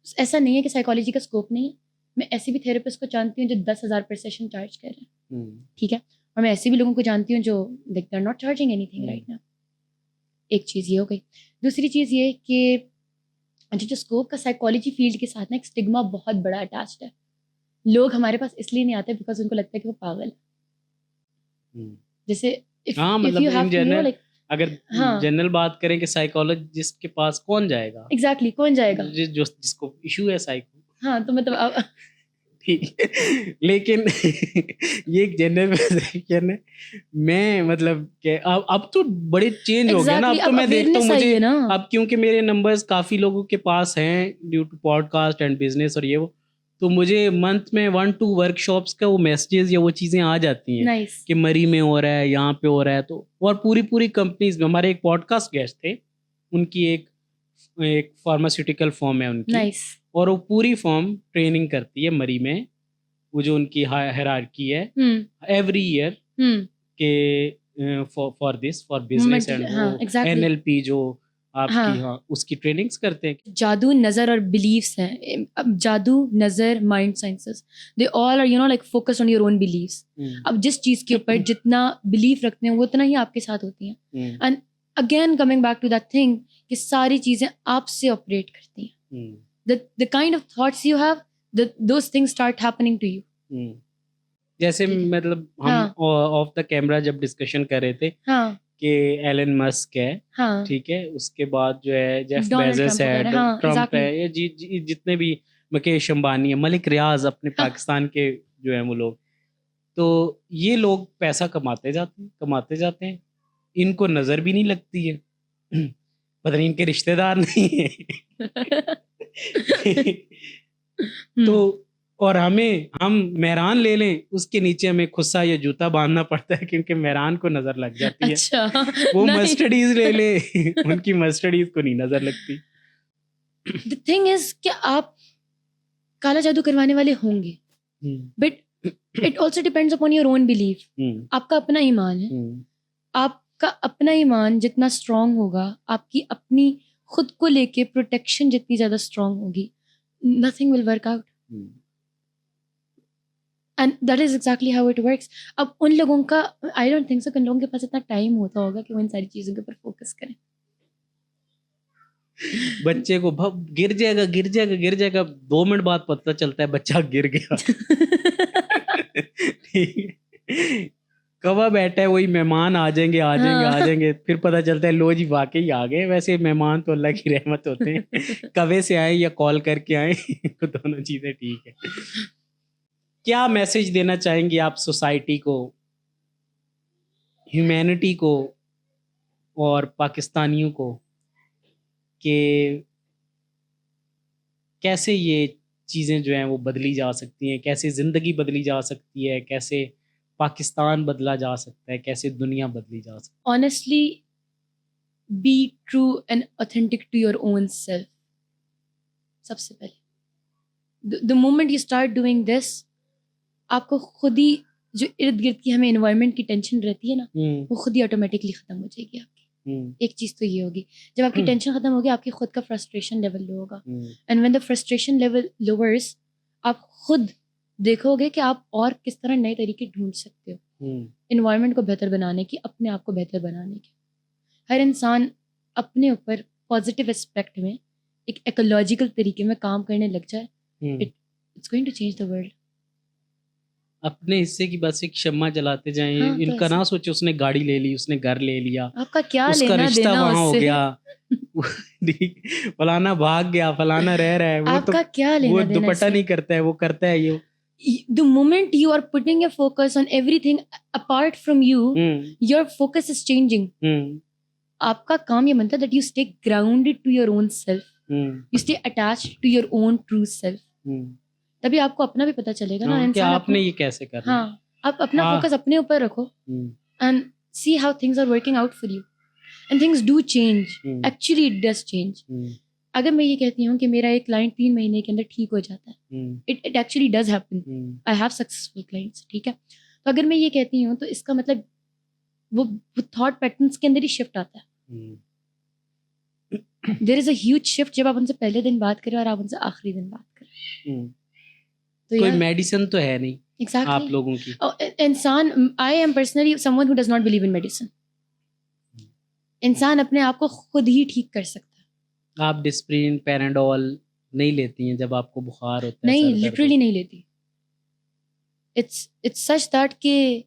Speaker 1: ऐसा नहीं है कि साइकोलॉजी का स्कोप नहीं है. मैं ऐसे भी थेरेपिस्ट को जानती हूँ जो 10,000 पर सेशन चार्ज कर रहे हैं. ठीक है. और मैं ऐसे भी लोगों को जानती हूँ जो they are not charging anything right now. एक चीज़ ये हो गई. दूसरी चीज़ ये कि जो स्कोप का साइकोलॉजी फील्ड के साथ ना एक स्टिग्मा बहुत बड़ा अटैच्ड है. लोग हमारे पास इसलिए नहीं आते बिकॉज उनको लगता है कि वो पागल है. जैसे
Speaker 2: मतलब इन जनरल
Speaker 1: like,
Speaker 2: अगर
Speaker 1: हाँ.
Speaker 2: जनरल बात करें कि साइकोलॉजिस्ट के पास कौन जाएगा.
Speaker 1: एग्जैक्टली कौन जाएगा
Speaker 2: जिसको इशू है साइको.
Speaker 1: हाँ. तो मतलब
Speaker 2: ठीक है. लेकिन ये एक जनरल परसेप्शन है. मैं मतलब कि अब तो बड़े चेंज हो गया ना. अब तो मैं देखता हूँ मुझे अब क्योंकि मेरे नंबर्स काफ़ी लोगों के पास हैं due to podcast and business और ये वो, तो मुझे मंथ में 1-2 वर्कशॉप्स का वो मैसेजेस या वो चीज़ें आ जाती हैं कि मरी में हो रहा है, यहाँ पे हो रहा है. तो और पूरी कंपनीज में हमारे एक पॉडकास्ट गेस्ट थे, उनकी एक फार्मास्यूटिकल फॉर्म है उनकी, और वो पूरी फॉर्म ट्रेनिंग करती है मरी में. वो जो उनकी हायरार्की है एवरी ईयर के फॉर बिजनेस एंड एनएलपी जो आपकी उसकी ट्रेनिंग्स करते हैं.
Speaker 1: जादू नज़र और बिलीव्स हैं. अब जादू नज़र mind sciences they all are you know like focus on your own beliefs. अब जिस चीज़ के ऊपर जितना बिलीफ रखते हैं वो उतना ही आपके साथ होती हैं. And again coming back to that thing कि सारी चीज़ें आपसे ऑपरेट करती हैं. The kind of thoughts you have, those things start happening to you.
Speaker 2: जैसे मतलब हम ऑफ द कैमरा जब डिस्कशन कर रहे थे कि एलन मस्क है, ठीक है, उसके बाद जो है जेफ बेजोस है, ट्रम्प है, ये जितने भी मुकेश अंबानी है, मलिक रियाज अपने पाकिस्तान के जो है वो लोग, तो ये लोग पैसा कमाते जाते हैं. इनको नज़र भी नहीं लगती है. पता नहीं इनके रिश्तेदार नहीं है. तो और हम मेहरान ले लें, उसके नीचे हमें खुस्सा या जूता बांधना पड़ता है क्योंकि मेहरान को नजर लग जाती है.
Speaker 1: अच्छा,
Speaker 2: वो मस्टर्डीज ले ले, उनकी मस्टर्डीज को नहीं नजर लगती.
Speaker 1: The thing is कि आप काला जादू करवाने वाले होंगे, but it also depends upon your own belief. आपका अपना ईमान है. आपका अपना ईमान जितना स्ट्रांग होगा, आपकी अपनी खुद को लेके प्रोटेक्शन जितनी ज्यादा स्ट्रांग होगी, nothing will work out. And that is exactly how it works. अब उन लोगों का I don't think so कि उन लोगों के पास इतना टाइम होता होगा कि वो इन सारी चीज़ों के ऊपर फोकस करें.
Speaker 2: बच्चे को गिर जाएगा 2 मिनट बाद पता चलता है बच्चा गिर गया. कवा बैठा है, वही मेहमान आ जाएंगे, फिर पता चलता है लो जी वाकई आ गए. वैसे मेहमान तो अल्लाह की रहमत होते हैं, कवे से आए या कॉल करके आए, तो दोनों चीज़ें ठीक है. क्या मैसेज देना चाहेंगे आप सोसाइटी को, ह्यूमैनिटी को और पाकिस्तानियों को कि कैसे ये चीज़ें जो हैं वो बदली जा सकती हैं, कैसे ज़िंदगी बदली जा सकती है, कैसे पाकिस्तान बदला जा सकता है, कैसे दुनिया बदली जा सकती है?
Speaker 1: Honestly, be true and authentic to your own self. सबसे पहले the moment you start doing this, आपको खुद ही जो इर्द गिर्द की हमें एनवायरनमेंट की टेंशन रहती है ना, वो खुद ही ऑटोमेटिकली ख़त्म हो जाएगी आपकी. एक चीज़ तो ये होगी, जब आपकी टेंशन ख़त्म होगी आपकी खुद का फ्रस्ट्रेशन लेवल लो होगा. And when the frustration level lowers, आप खुद देखोगे कि आप और किस तरह नए तरीके ढूंढ सकते हो एनवायरनमेंट को बेहतर बनाने की, अपने आप को बेहतर बनाने की. हर इंसान अपने ऊपर पॉजिटिव एस्पेक्ट में एक इकोलॉजिकल तरीके में काम करने लग जाए, it's going to change the world.
Speaker 2: अपने हिस्से की बस एक शम्मा जलाते जाएं.
Speaker 1: हाँ,
Speaker 2: इनका ना सोचे उसने गाड़ी ले ली, उसने घर ले लिया,
Speaker 1: आपका क्या
Speaker 2: उसका
Speaker 1: लेना
Speaker 2: रिश्ता
Speaker 1: देना
Speaker 2: वहाँ हो
Speaker 1: उससे?
Speaker 2: गया, फलाना भाग गया, फलाना रह रहा है, वो
Speaker 1: आपका
Speaker 2: तो
Speaker 1: क्या लेना
Speaker 2: वो
Speaker 1: देना
Speaker 2: दुपट्टा
Speaker 1: इससे?
Speaker 2: नहीं करता है, वो करता है ये.
Speaker 1: the moment you are putting your focus on everything apart from you, your focus is changing. आपका काम ये बनता है that you stay grounded to your own self. You stay attached to your own true self. तभी आपको अपना भी पता चलेगा ना
Speaker 2: कि
Speaker 1: इंसान
Speaker 2: आपने ये कैसे करना है.
Speaker 1: हाँ, आप अपना
Speaker 2: हाँ.
Speaker 1: फोकस अपने ऊपर रखो and see how things are working out for you. And things do change. Actually, it does change. अगर मैं ये कहती हूँ कि मेरा एक क्लाइंट 3 महीने के अंदर ठीक हो जाता है, it actually does happen. I have successful clients, ठीक है. तो अगर मैं ये कहती हूँ तो इसका मतलब वो थॉट पैटर्न्स के अंदर ही शिफ्ट आता है. There is a huge shift जब आप उनसे पहले दिन बात करें और आप उनसे आखिरी दिन बात करें. तो
Speaker 2: कोई मेडिसिन तो है नहीं.
Speaker 1: Exactly.
Speaker 2: आप लोगों की
Speaker 1: इंसान, I am personally someone who does not believe in medicine. इंसान अपने आप को खुद ही ठीक कर सकता है.
Speaker 2: आप डिस्प्रिन पैराडोल नहीं लेती हैं जब आपको बुखार होता है?
Speaker 1: नहीं, लिटरली नहीं लेती. It's such that कि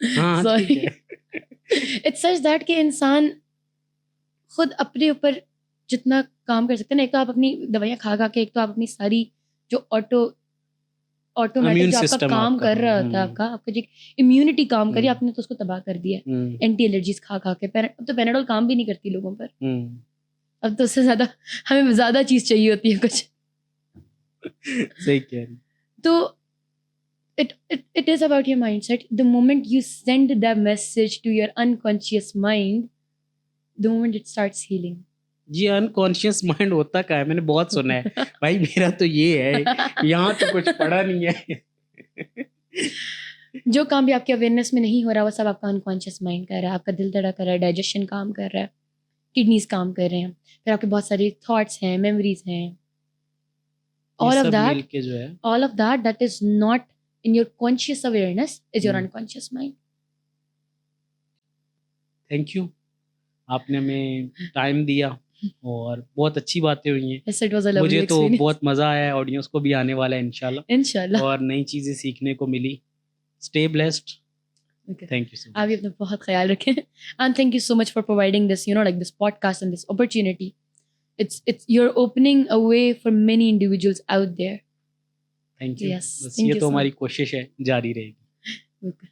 Speaker 2: हाँ,
Speaker 1: sorry. It's such that कि इंसान खुद अपने ऊपर जितना काम कर सकते हैं ना, एक तो आप अपनी दवाइयाँ खा के, एक तो आप अपनी सारी जो ऑटोमेटिक जो आपका काम कर रहा होता है, आपका जो इम्यूनिटी काम करी, आपने तो उसको तबाह कर दिया. एंटी एलर्जीज खा के अब तो पेनाडोल काम भी नहीं करती लोगों पर. अब तो उससे ज्यादा हमें ज्यादा चीज चाहिए होती है कुछ.
Speaker 2: सही कह रही.
Speaker 1: तो it is about your mindset. The moment you send that message to your unconscious mind, the moment it starts healing.
Speaker 2: जी, अनकॉन्शियस माइंड होता क्या है? मैंने बहुत सुना है भाई, मेरा तो ये है, यहाँ तो कुछ पढ़ा नहीं है.
Speaker 1: जो काम भी आपके अवेयरनेस में नहीं हो रहा, वो सब आपका अनकॉन्शियस माइंड कर रहा है. आपका दिल धड़क कर रहा है, डाइजेशन काम कर रहा है, किडनीज काम कर रहे हैं, फिर आपके बहुत सारे थॉट्स हैं, मेमोरीज हैं. All of that is not in your conscious awareness, is your unconscious mind.
Speaker 2: Thank you, आपने हमें टाइम दिया और बहुत अच्छी बातें हुई हैं.
Speaker 1: Yes, it was a lovely
Speaker 2: मुझे तो
Speaker 1: experience.
Speaker 2: बहुत मजा आया, ऑडियंस को भी आने वाला है इंशाल्लाह. और नई चीजें सीखने को मिली. Stay blessed. Thank you so much.
Speaker 1: आप भी अपना बहुत ख्याल रखें. And thank you so much for providing this, like this podcast and this opportunity. It's you're opening a way for many individuals out there.
Speaker 2: Thank you.
Speaker 1: Yes,
Speaker 2: बस
Speaker 1: thank
Speaker 2: ये
Speaker 1: you
Speaker 2: तो
Speaker 1: so
Speaker 2: हमारी कोशिश है, जारी रहेगी.
Speaker 1: Okay.